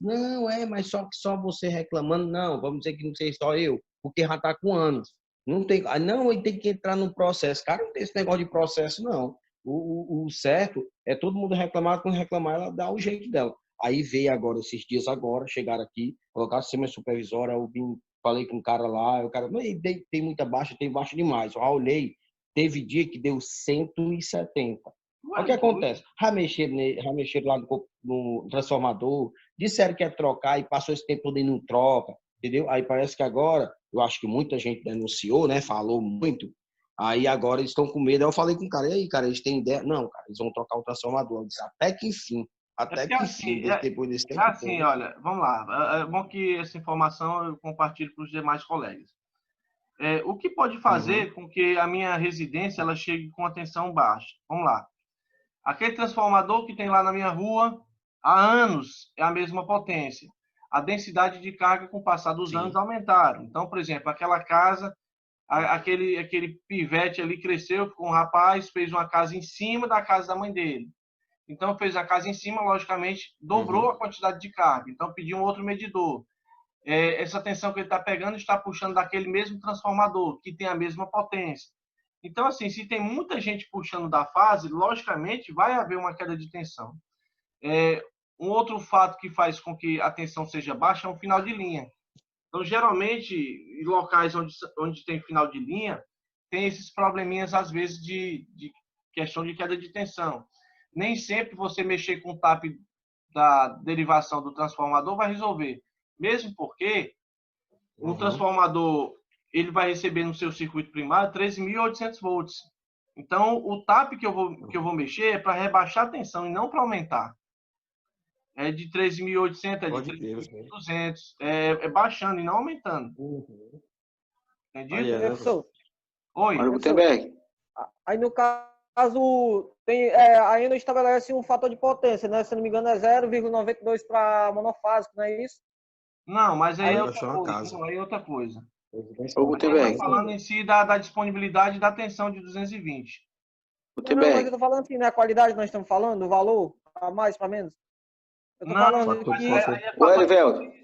Não, mas só você reclamando, não, vamos dizer que não sei só eu, porque já está com anos. Não, ele tem que entrar no processo. Cara, não tem esse negócio de processo, não. O certo é todo mundo reclamar, quando reclamar, ela dá o jeito dela. Aí veio agora, esses dias agora, chegaram aqui, colocaram sistema supervisória, eu falei com um cara lá, o cara, tem muita baixa, tem baixa demais. Eu olhei, teve dia que deu 170. Olha o que acontece. Já mexeram lá no transformador, disseram que ia trocar e passou esse tempo todo e não troca, entendeu? Aí parece que agora, eu acho que muita gente denunciou, né? Falou muito. Aí agora eles estão com medo. Aí eu falei com o cara, e aí, cara, eles têm ideia? Não, cara, eles vão trocar o transformador. Eu disse, até que enfim. Até que enfim, depois desse tempo. Assim, olha, vamos lá. É bom que essa informação eu compartilho com os demais colegas. O que pode fazer com que a minha residência ela chegue com atenção baixa? Vamos lá. Aquele transformador que tem lá na minha rua, há anos, é a mesma potência. A densidade de carga, com o passar dos anos, aumentaram. Então, por exemplo, aquela casa, aquele pivete ali cresceu, ficou um rapaz, fez uma casa em cima da casa da mãe dele. Então, fez a casa em cima, logicamente, dobrou a quantidade de carga. Então, pediu um outro medidor. Essa tensão que ele está pegando está puxando daquele mesmo transformador, que tem a mesma potência. Então, assim, se tem muita gente puxando da fase, logicamente, vai haver uma queda de tensão. Um outro fato que faz com que a tensão seja baixa é o final de linha. Então, geralmente, em locais onde tem final de linha, tem esses probleminhas, às vezes, de questão de queda de tensão. Nem sempre você mexer com o TAP da derivação do transformador vai resolver. Mesmo porque o transformador ele vai receber no seu circuito primário 13.800 volts. Então, o TAP que eu vou mexer é para rebaixar a tensão e não para aumentar. É de 13.800, é de 3.200. É baixando e não aumentando. Entendido? Professor, Oi. aí no caso, a Enel estabelece um fator de potência, né? Se não me engano, é 0,92 para monofásico, não é isso? Não, mas aí é outra coisa. Aí é outra coisa. Gutenberg. Falando em si da disponibilidade da tensão de 220. Não, mas eu tô falando assim, né? A qualidade nós estamos falando, o valor, para mais, para menos. Eu tô falando que...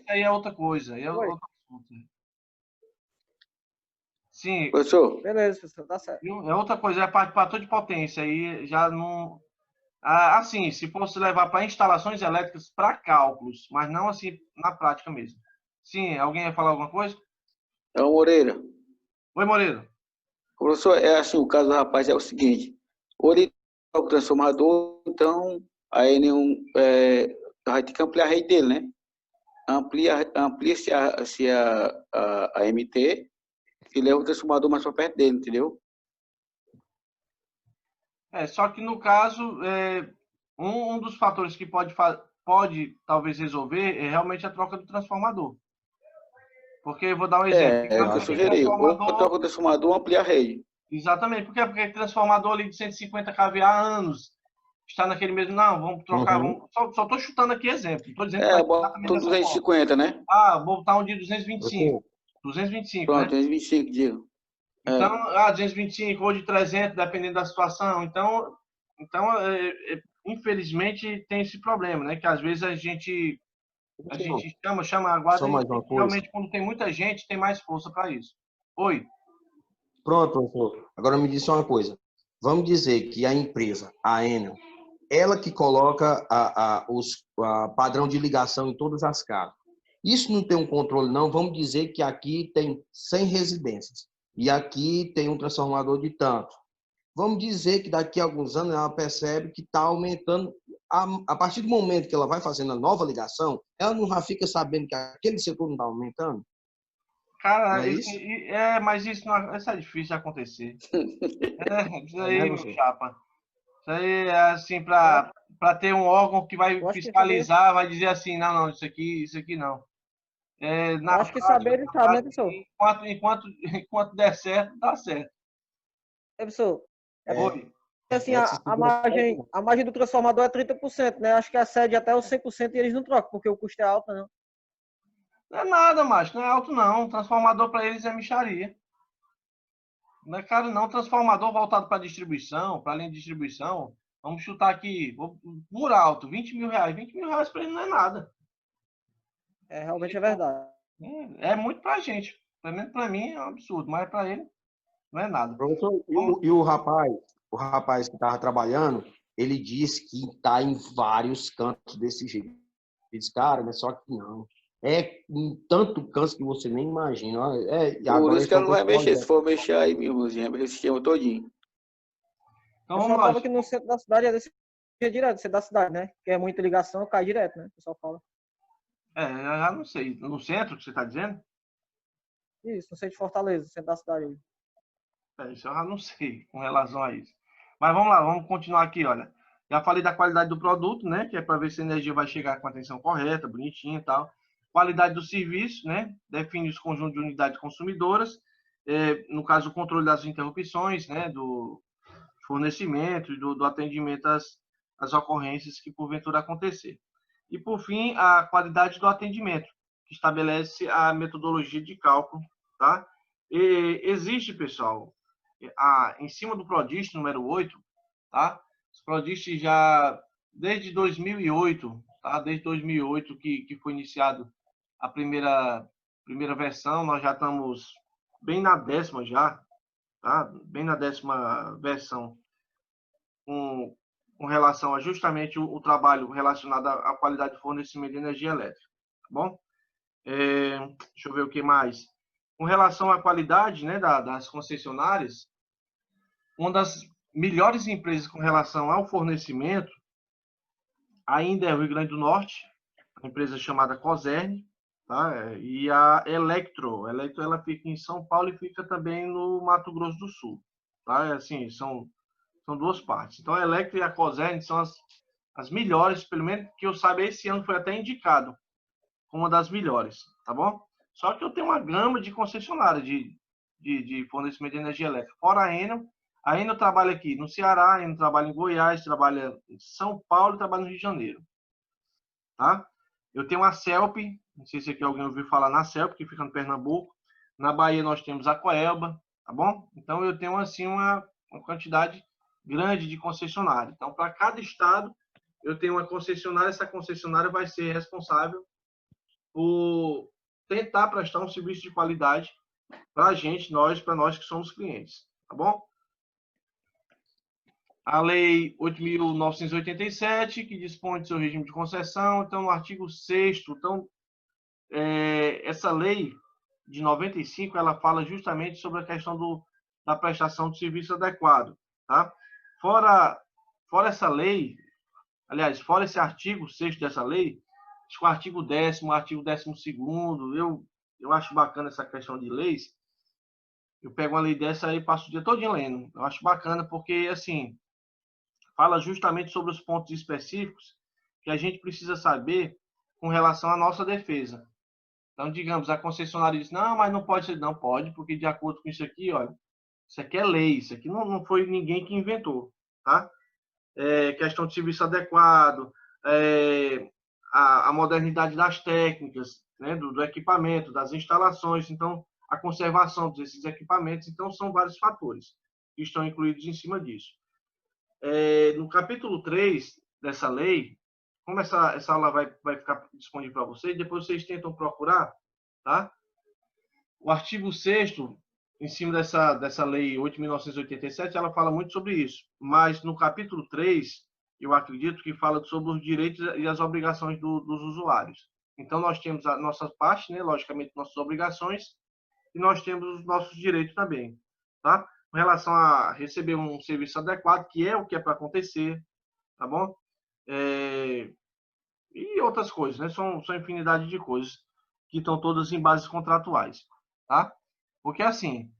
Aí é outra coisa. Aí é outra coisa. Sim. Professor. Beleza, professor, tá certo. É outra coisa, é fator de potência. Aí já não... Assim, se fosse levar para instalações elétricas para cálculos, mas não assim na prática mesmo. Sim, alguém ia falar alguma coisa? É o Moreira. Oi, Moreira. Professor, assim, o caso do rapaz é o seguinte. Ele é o transformador, então a Enel vai ter que ampliar a rede dele, né? Amplia-se a MT e leva o transformador mais para perto dele, entendeu? Só que no caso, um dos fatores que pode talvez resolver é realmente a troca do transformador. Porque eu vou dar um exemplo. É o que eu sugeri. Ou troca o transformador ou amplia a rede. Exatamente. Porque o transformador ali de 150 kV há anos está naquele mesmo... Não, vamos trocar... Só estou chutando aqui exemplo. Estou dizendo que bota 250, né? Vou botar um de 225. 225, pronto, né? 225, digo. Então, 225 ou de 300, dependendo da situação. Então infelizmente, tem esse problema, né? Que às vezes a gente chama a guarda e realmente quando tem muita gente, tem mais força para isso. Oi. Pronto, professor. Agora me diz uma coisa. Vamos dizer que a empresa, a Enel, ela que coloca o padrão de ligação em todas as casas. Isso não tem um controle, não. Vamos dizer que aqui tem 100 residências e aqui tem um transformador de tanto. Vamos dizer que daqui a alguns anos ela percebe que está aumentando. A partir do momento que ela vai fazendo a nova ligação, ela não já fica sabendo que aquele setor não está aumentando? Cara, mas isso é difícil de acontecer. Isso aí, meu chapa. Isso aí é assim, para ter um órgão que vai fiscalizar, vai dizer assim, não, isso aqui não. Acho que saber ele sabe, né, professor? Enquanto der certo, dá certo. Professor, assim, Essa a margem do transformador é 30%, né? Acho que excede até os 100% e eles não trocam, porque o custo é alto, né? Não é nada, macho. Não é alto, não. Transformador para eles é mixaria. Não é caro, não. Transformador voltado para distribuição, para linha de distribuição. Vamos chutar aqui, por alto, 20 mil reais. 20 mil reais para eles não é nada. É, realmente é verdade. É muito para a gente. Pelo menos para mim é um absurdo, mas para ele não é nada. Professor, e o rapaz que estava trabalhando, ele disse que está em vários cantos desse jeito. Ele disse, cara, não é só que não. É em tanto canto que você nem imagina. Por isso que ela não vai mexer. Se for mexer aí, meu irmãozinho, vai mexer o sistema todinho. Então O vamos pessoal lá. fala que no centro da cidade é desse jeito direto, centro da cidade, né? Que é muita ligação, cai direto, né? O pessoal fala. Eu já não sei. No centro que você está dizendo? Isso, no centro de Fortaleza, centro da cidade. Isso eu já não sei com relação a isso. Mas vamos lá, vamos continuar aqui, olha. Já falei da qualidade do produto, né? Que é para ver se a energia vai chegar com a atenção correta, bonitinha e tal. Qualidade do serviço, né? Define os conjuntos de unidades consumidoras. No caso, o controle das interrupções, né? Do fornecimento e do atendimento às ocorrências que porventura acontecer. E, por fim, a qualidade do atendimento, que estabelece a metodologia de cálculo, tá? E existe, pessoal, em cima do PRODIST número 8, tá? Os PRODIST já, desde 2008, tá? Desde 2008 que foi iniciado a primeira versão, nós já estamos bem na 10ª já, tá? Bem na 10ª versão, com relação a justamente trabalho relacionado à qualidade de fornecimento de energia elétrica, tá bom? Deixa eu ver o que mais. Com relação à qualidade, né, das concessionárias, uma das melhores empresas com relação ao fornecimento ainda é o Rio Grande do Norte, a empresa chamada Cosern, tá? E a Electro. A Electro ela fica em São Paulo e fica também no Mato Grosso do Sul, tá? Assim, são duas partes. Então a Electro e a Cosern são as melhores, pelo menos que eu saiba, esse ano foi até indicado como uma das melhores, tá bom? Só que eu tenho uma gama de concessionárias de fornecimento de energia elétrica. Fora a Enel trabalha aqui no Ceará, a Enel trabalha em Goiás, trabalha em São Paulo e trabalha no Rio de Janeiro. Tá? Eu tenho a CELP, não sei se aqui alguém ouviu falar na CELP, que fica no Pernambuco. Na Bahia nós temos a Coelba, tá bom? Então eu tenho assim uma quantidade grande de concessionárias. Então, para cada estado, eu tenho uma concessionária, essa concessionária vai ser responsável por tentar prestar um serviço de qualidade para a gente, para nós que somos clientes, tá bom? A Lei 8.987, que dispõe do seu regime de concessão, então, no artigo 6º, então, essa lei de 95, ela fala justamente sobre a questão da prestação de serviço adequado, tá? Fora essa lei, aliás, fora esse artigo 6º dessa lei, acho que o artigo 10º, o artigo 12º, eu acho bacana essa questão de leis. Eu pego uma lei dessa aí e passo o dia todo lendo. Eu acho bacana porque, assim, fala justamente sobre os pontos específicos que a gente precisa saber com relação à nossa defesa. Então, digamos, a concessionária diz, não, mas não pode ser. Não pode, porque de acordo com isso aqui, olha, isso aqui é lei, isso aqui não foi ninguém que inventou, tá? Questão de serviço adequado, a modernidade das técnicas, né, do equipamento, das instalações, então, a conservação desses equipamentos, então, são vários fatores que estão incluídos em cima disso. No capítulo 3 dessa lei, como essa aula vai ficar disponível para vocês, depois vocês tentam procurar, tá? O artigo 6º, em cima dessa lei 8.987, ela fala muito sobre isso, mas no capítulo 3, eu acredito que fala sobre os direitos e as obrigações dos usuários. Então, nós temos a nossa parte, né, logicamente, nossas obrigações, e nós temos os nossos direitos também, tá? Com relação a receber um serviço adequado, que é o que é para acontecer, tá bom? E outras coisas, né? São infinidade de coisas que estão todas em bases contratuais, tá? Porque, assim,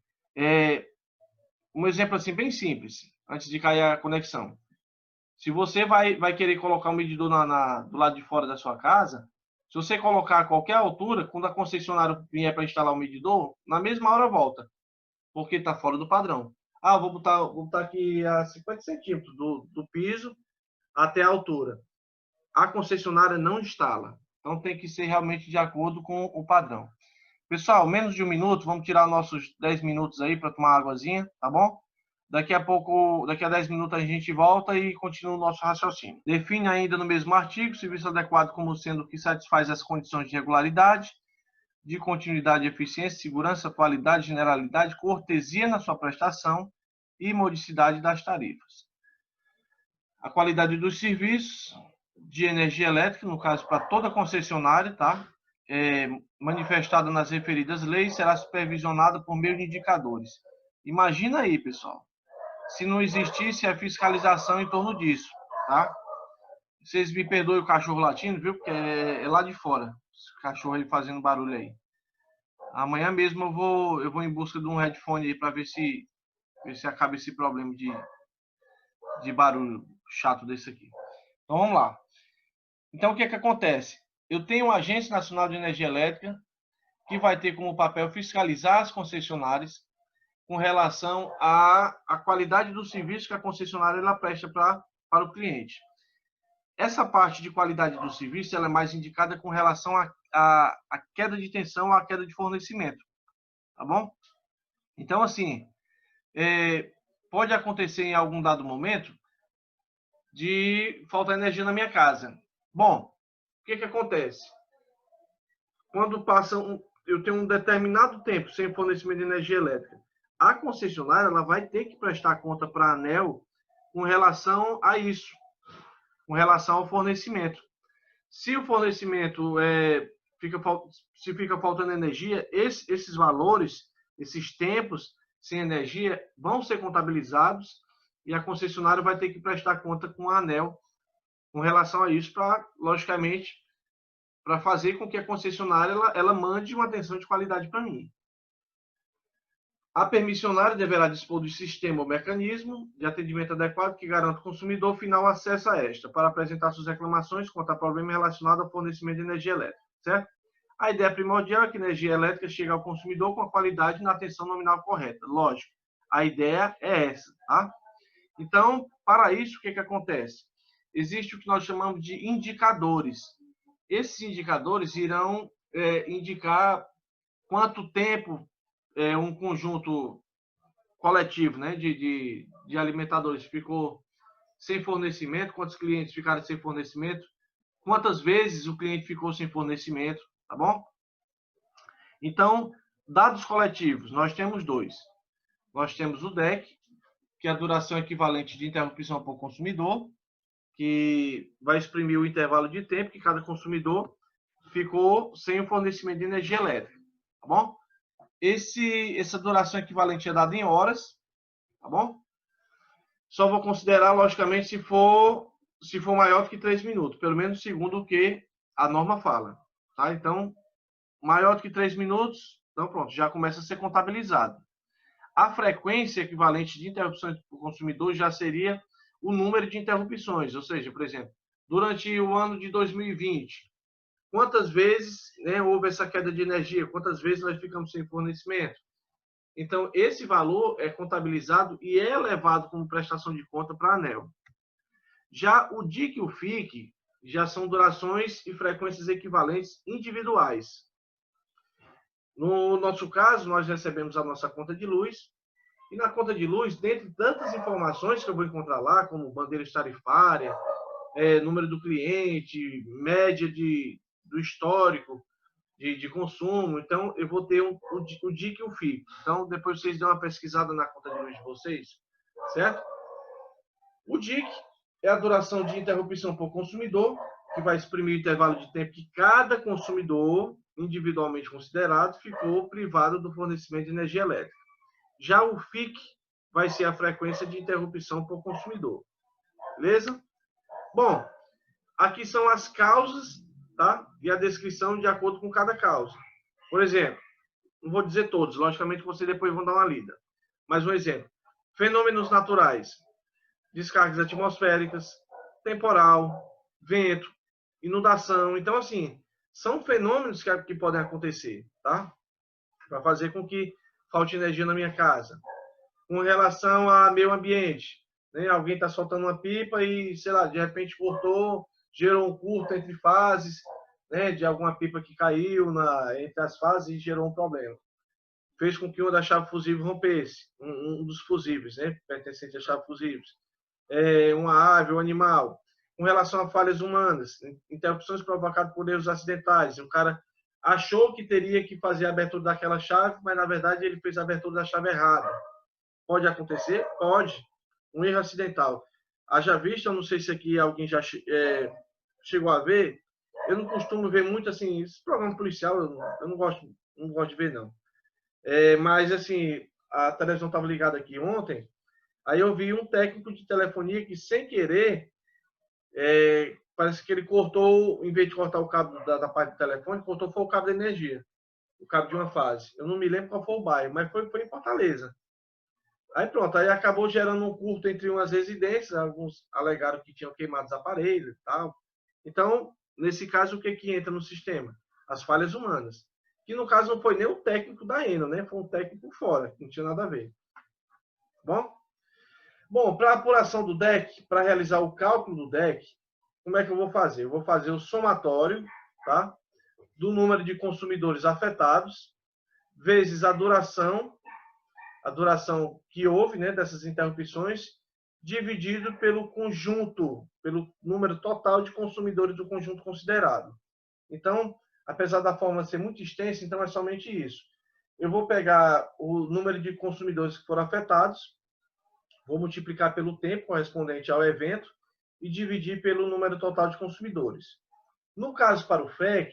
um exemplo assim bem simples, antes de cair a conexão. Se você vai querer colocar um medidor do lado de fora da sua casa, se você colocar a qualquer altura, quando a concessionária vier para instalar o medidor, na mesma hora volta, porque está fora do padrão. Ah, vou botar aqui a 50 centímetros do piso até a altura. A concessionária não instala. Então, tem que ser realmente de acordo com o padrão. Pessoal, menos de 1 minuto, vamos tirar nossos 10 minutos aí para tomar uma águazinha, tá bom? Daqui a 10 minutos a gente volta e continua o nosso raciocínio. Define ainda no mesmo artigo, serviço adequado como sendo o que satisfaz as condições de regularidade, de continuidade, eficiência, segurança, qualidade, generalidade, cortesia na sua prestação e modicidade das tarifas. A qualidade dos serviços de energia elétrica, no caso para toda concessionária, tá? Manifestada nas referidas leis, será supervisionada por meio de indicadores. Imagina aí, pessoal, se não existisse a fiscalização em torno disso, tá? Vocês me perdoem o cachorro latindo, viu? Porque é lá de fora, esse cachorro aí fazendo barulho aí. Amanhã mesmo eu vou em busca de um headphone aí para ver se acaba esse problema de barulho chato desse aqui. Então vamos lá. Então o que acontece? Eu tenho uma Agência Nacional de Energia Elétrica que vai ter como papel fiscalizar as concessionárias com relação à qualidade do serviço que a concessionária ela presta para o cliente. Essa parte de qualidade do serviço ela é mais indicada com relação à queda de tensão, à queda de fornecimento. Tá bom? Então, assim, pode acontecer em algum dado momento de faltar energia na minha casa. Bom, o que acontece? Quando eu tenho um determinado tempo sem fornecimento de energia elétrica, a concessionária ela vai ter que prestar conta para a ANEEL com relação a isso, com relação ao fornecimento. Se o fornecimento fica faltando energia, esses valores, esses tempos sem energia vão ser contabilizados e a concessionária vai ter que prestar conta com a ANEEL com relação a isso, logicamente, para fazer com que a concessionária ela mande uma atenção de qualidade para mim. A permissionária deverá dispor do sistema ou mecanismo de atendimento adequado que garanta ao consumidor final acesso a esta, para apresentar suas reclamações quanto a problema relacionado ao fornecimento de energia elétrica, certo? A ideia primordial é que a energia elétrica chegue ao consumidor com a qualidade e na atenção nominal correta. Lógico, a ideia é essa, tá? Então, para isso, o que acontece? Existe o que nós chamamos de indicadores. Esses indicadores irão indicar quanto tempo um conjunto coletivo, né, de alimentadores ficou sem fornecimento, quantos clientes ficaram sem fornecimento, quantas vezes o cliente ficou sem fornecimento, tá bom? Então, dados coletivos, nós temos dois. Nós temos o DEC, que é a duração equivalente de interrupção por consumidor, que vai exprimir o intervalo de tempo que cada consumidor ficou sem o fornecimento de energia elétrica, tá bom? Essa duração equivalente é dada em horas, tá bom? Só vou considerar, logicamente, se for maior do que 3 minutos, pelo menos segundo o que a norma fala, tá? Então, maior do que 3 minutos, então pronto, já começa a ser contabilizado. A frequência equivalente de interrupções por consumidor já seria o número de interrupções, ou seja, por exemplo, durante o ano de 2020, quantas vezes houve essa queda de energia, quantas vezes nós ficamos sem fornecimento. Então, esse valor é contabilizado e é levado como prestação de conta para a ANEEL. Já o DIC e o FIC já são durações e frequências equivalentes individuais. No nosso caso, nós recebemos a nossa conta de luz, e na conta de luz, dentre tantas informações que eu vou encontrar lá, como bandeira tarifária, número do cliente, média do histórico de consumo, então eu vou ter o DIC e o FIC. Então, depois vocês dão uma pesquisada na conta de luz de vocês, certo? O DIC é a duração de interrupção por consumidor, que vai exprimir o intervalo de tempo que cada consumidor, individualmente considerado, ficou privado do fornecimento de energia elétrica. Já o FIC vai ser a frequência de interrupção por consumidor. Beleza? Bom, aqui são as causas, tá? E a descrição de acordo com cada causa. Por exemplo, não vou dizer todos, logicamente vocês depois vão dar uma lida. Mas um exemplo. Fenômenos naturais. Descargas atmosféricas, temporal, vento, inundação. Então, assim, são fenômenos que podem acontecer, tá? Para fazer com que falte energia na minha casa. com relação a meio ambiente. Né? Alguém está soltando uma pipa e, sei lá, de repente cortou, gerou um curto entre fases, né, de alguma pipa que caiu entre as fases e gerou um problema. Fez com que uma das chaves fusíveis rompesse, um dos fusíveis, né, pertencente às chaves fusíveis. Uma ave, um animal. Com relação a falhas humanas, interrupções provocadas por erros acidentais. O cara achou que teria que fazer a abertura daquela chave, mas na verdade ele fez a abertura da chave errada. Pode acontecer? Pode. Um erro acidental. Haja vista, eu não sei se aqui alguém já chegou a ver, eu não costumo ver muito assim, esse programa policial, eu não gosto de ver, não. Mas, assim, a televisão estava ligada aqui ontem, aí eu vi um técnico de telefonia que, sem querer, parece que ele cortou, em vez de cortar o cabo da parte do telefone, foi o cabo da energia, o cabo de uma fase. Eu não me lembro qual foi o bairro, mas foi em Fortaleza. Aí pronto, aí acabou gerando um curto entre umas residências, alguns alegaram que tinham queimado os aparelhos e tal. Então, nesse caso, o que entra no sistema? As falhas humanas. Que no caso não foi nem o técnico da Enel, né? Foi um técnico fora, que não tinha nada a ver. Bom, para a apuração do DEC, para realizar o cálculo do DEC, como é que eu vou fazer? Eu vou fazer o somatório, tá, do número de consumidores afetados, vezes a duração que houve, né, dessas interrupções, dividido pelo conjunto, pelo número total de consumidores do conjunto considerado. Então, apesar da fórmula ser muito extensa, então é somente isso. Eu vou pegar o número de consumidores que foram afetados, vou multiplicar pelo tempo correspondente ao evento e dividir pelo número total de consumidores. No caso para o FEC,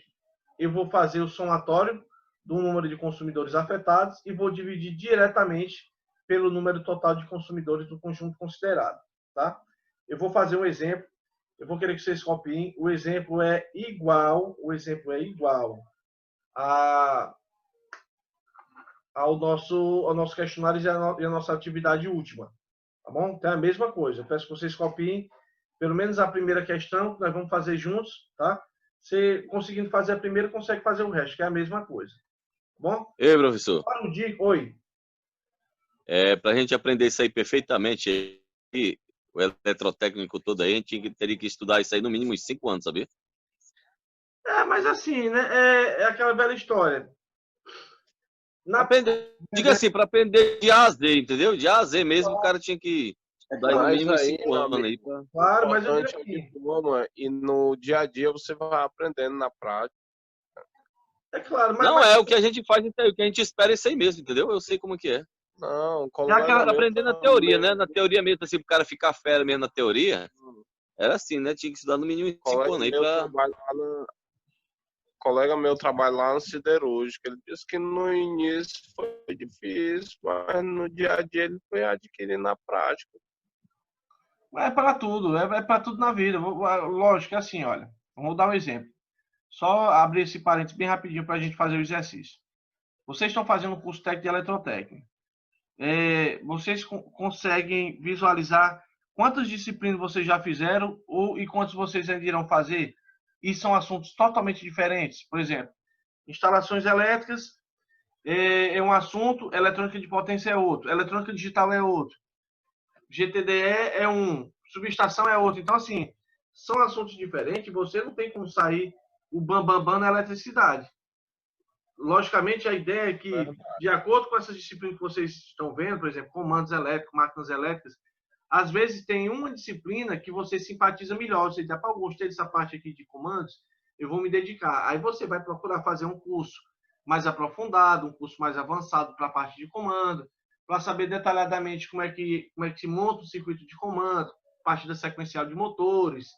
eu vou fazer o somatório do número de consumidores afetados e vou dividir diretamente pelo número total de consumidores do conjunto considerado. Tá? Eu vou fazer um exemplo. Eu vou querer que vocês copiem. O exemplo é igual ao nosso questionário e a nossa atividade última. Tá bom? Então é a mesma coisa. Eu peço que vocês copiem pelo menos a primeira questão, que nós vamos fazer juntos. Tá? Você conseguindo fazer a primeira, consegue fazer o resto, que é a mesma coisa. Bom? Ei, professor. Para o dia, oi. Para a gente aprender isso aí perfeitamente, o eletrotécnico todo aí, a gente teria que estudar isso aí no mínimo uns 5 anos, sabia? Mas assim, né? É aquela velha história. Diga assim, para aprender de A a Z, entendeu? De A a Z mesmo, o cara tinha que estudar no mínimo 5 anos aí. Claro, mas eu digo aqui. E no dia a dia você vai aprendendo na prática. É claro, mas... Não, é o que a gente faz, o que a gente espera é isso aí mesmo, entendeu? Eu sei como que é. Não, aprendendo na teoria, né? Na teoria mesmo, assim, pro cara ficar fera mesmo na teoria, era assim, né? Tinha que estudar no mínimo 5 anos aí pra... Colega meu trabalha lá no siderúrgico, ele disse que no início foi difícil, mas no dia a dia ele foi adquirindo na prática. É para tudo, é para tudo na vida. Lógico, é assim, olha, vamos dar um exemplo. Só abrir esse parênteses bem rapidinho para a gente fazer o exercício. Vocês estão fazendo um curso técnico de eletrotécnica. Vocês conseguem visualizar quantas disciplinas vocês já fizeram e quantas vocês ainda irão fazer? E são assuntos totalmente diferentes. Por exemplo, instalações elétricas é um assunto, eletrônica de potência é outro, eletrônica digital é outro, GTDE é um, subestação é outro. Então, assim, são assuntos diferentes, você não tem como sair o bambambam na eletricidade. Logicamente, a ideia é que, de acordo com essas disciplinas que vocês estão vendo, por exemplo, comandos elétricos, máquinas elétricas, às vezes tem uma disciplina que você simpatiza melhor. Você diz, eu gostei dessa parte aqui de comandos, eu vou me dedicar. Aí você vai procurar fazer um curso mais aprofundado, um curso mais avançado para a parte de comando, para saber detalhadamente como é que se monta o circuito de comando, partida sequencial de motores,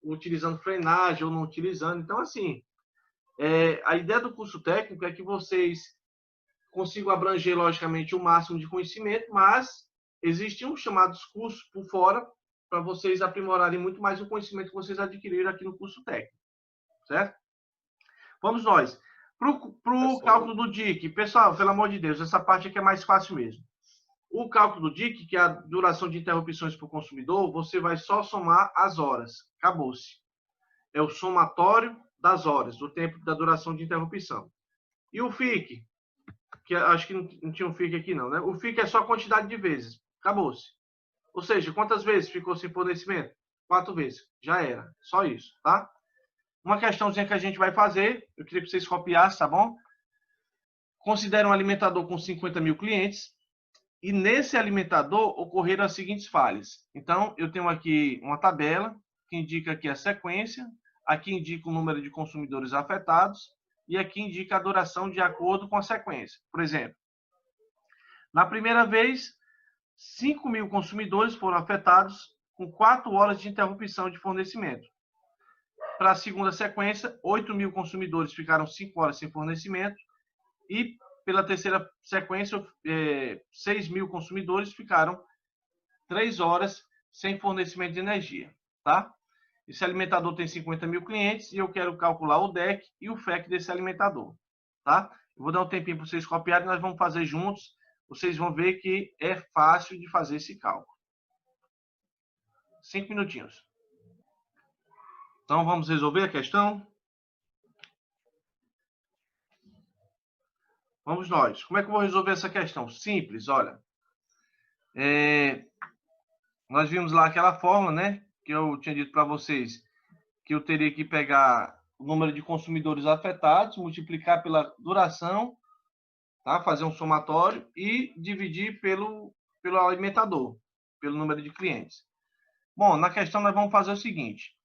utilizando frenagem ou não utilizando. Então, assim, a ideia do curso técnico é que vocês consigam abranger, logicamente, o máximo de conhecimento, mas existem uns chamados cursos por fora para vocês aprimorarem muito mais o conhecimento que vocês adquiriram aqui no curso técnico. Certo? Vamos nós. Para o cálculo do DIC, pessoal, pelo amor de Deus, essa parte aqui é mais fácil mesmo. O cálculo do DIC, que é a duração de interrupções por consumidor, você vai só somar as horas. Acabou-se. É o somatório das horas, do tempo da duração de interrupção. E o FIC? que acho que não tinha um FIC aqui não, né? O FIC é só a quantidade de vezes. Acabou-se. Ou seja, quantas vezes ficou sem fornecimento? 4 vezes. Já era. Só isso, tá? Uma questãozinha que a gente vai fazer, eu queria que vocês copiassem, tá bom? Considera um alimentador com 50 mil clientes e nesse alimentador ocorreram as seguintes falhas. Então, eu tenho aqui uma tabela que indica aqui a sequência, aqui indica o número de consumidores afetados e aqui indica a duração de acordo com a sequência. Por exemplo, na primeira vez, 5 mil consumidores foram afetados com 4 horas de interrupção de fornecimento. Para a segunda sequência, 8 mil consumidores ficaram 5 horas sem fornecimento e pela terceira sequência, 6 mil consumidores ficaram 3 horas sem fornecimento de energia, tá? Esse alimentador tem 50 mil clientes e eu quero calcular o DEC e o FEC desse alimentador, tá? Eu vou dar um tempinho para vocês copiarem, nós vamos fazer juntos. Vocês vão ver que é fácil de fazer esse cálculo. 5 minutinhos. Então, vamos resolver a questão? Vamos nós. Como é que eu vou resolver essa questão? Simples, olha. Nós vimos lá aquela fórmula, né? Que eu tinha dito para vocês que eu teria que pegar o número de consumidores afetados, multiplicar pela duração, tá? Fazer um somatório e dividir pelo alimentador, pelo número de clientes. Bom, na questão nós vamos fazer o seguinte.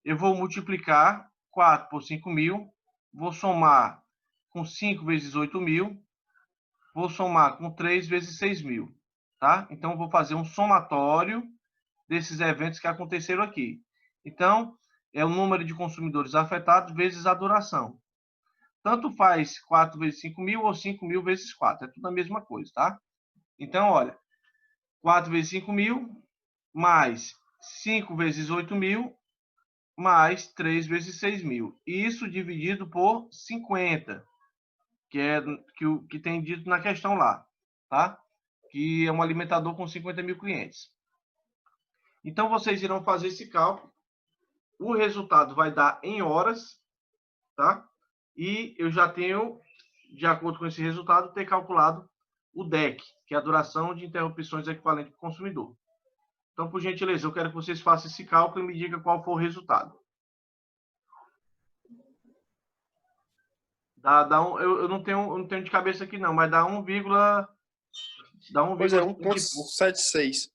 Eu vou multiplicar 4 por 5 mil, vou somar com 5 vezes 8 mil, vou somar com 3 vezes 6 mil, tá? Então, eu vou fazer um somatório desses eventos que aconteceram aqui. Então, é o número de consumidores afetados vezes a duração. Tanto faz 4 vezes 5 mil ou 5 mil vezes 4, é tudo a mesma coisa, tá? Então, olha, 4 vezes 5 mil, mais 5 vezes 8 mil, mais 3 vezes 6 mil. Isso dividido por 50, que é que tem dito na questão lá, tá? Que é um alimentador com 50 mil clientes. Então, vocês irão fazer esse cálculo. O resultado vai dar em horas, tá? E eu já tenho, de acordo com esse resultado, ter calculado o DEC, que é a duração de interrupções equivalente para o consumidor. Então, por gentileza, eu quero que vocês façam esse cálculo e me digam qual for o resultado. Eu não tenho de cabeça aqui não, mas dá 1, Pois é, 1,76.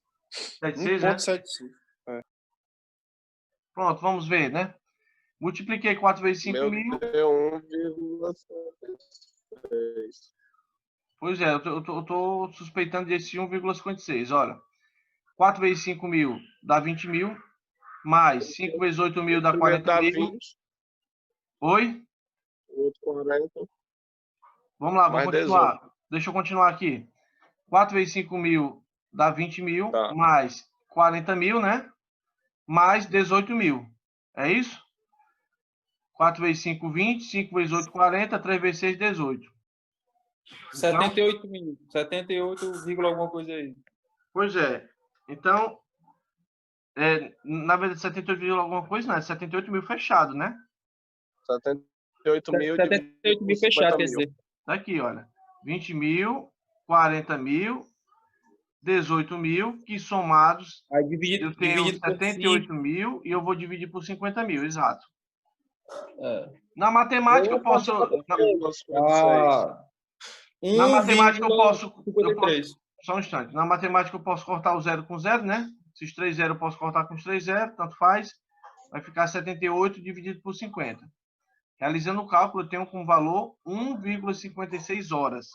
1,76, né? Pronto, vamos ver, né? Multipliquei 4 vezes 5 mil. Deu 1,56. Pois é, eu tô suspeitando desse 1,56. Olha, 4 vezes 5 mil dá 20 mil, mais 5 vezes 8 mil dá 40 mil. 20. Oi? 40. Vamos lá, vamos Mais continuar. 18. Deixa eu continuar aqui. 4 vezes 5 mil dá 20 mil, Tá. mais 40 mil, né? Mais 18 mil. É isso? 4 vezes 5, 20. 5 vezes 8, 40. 3 vezes 6, 18. 78 mil. 78, alguma coisa aí. Pois é. Então, na verdade, 78, alguma coisa, não. É 78 mil fechado, né? 78 mil. 78 mil fechado, quer dizer. Tá aqui, olha. 20 mil, 40 mil, 18 mil, que somados, aí dividido, eu tenho dividido 78 mil e eu vou dividir por 50 mil, exato. É. Na matemática eu posso... Na matemática eu posso... Só um instante. Na matemática eu posso cortar o 0 com 0, né? Esses 3 0 eu posso cortar com os 3 0, tanto faz. Vai ficar 78 dividido por 50. Realizando o cálculo, eu tenho como valor 1,56 horas.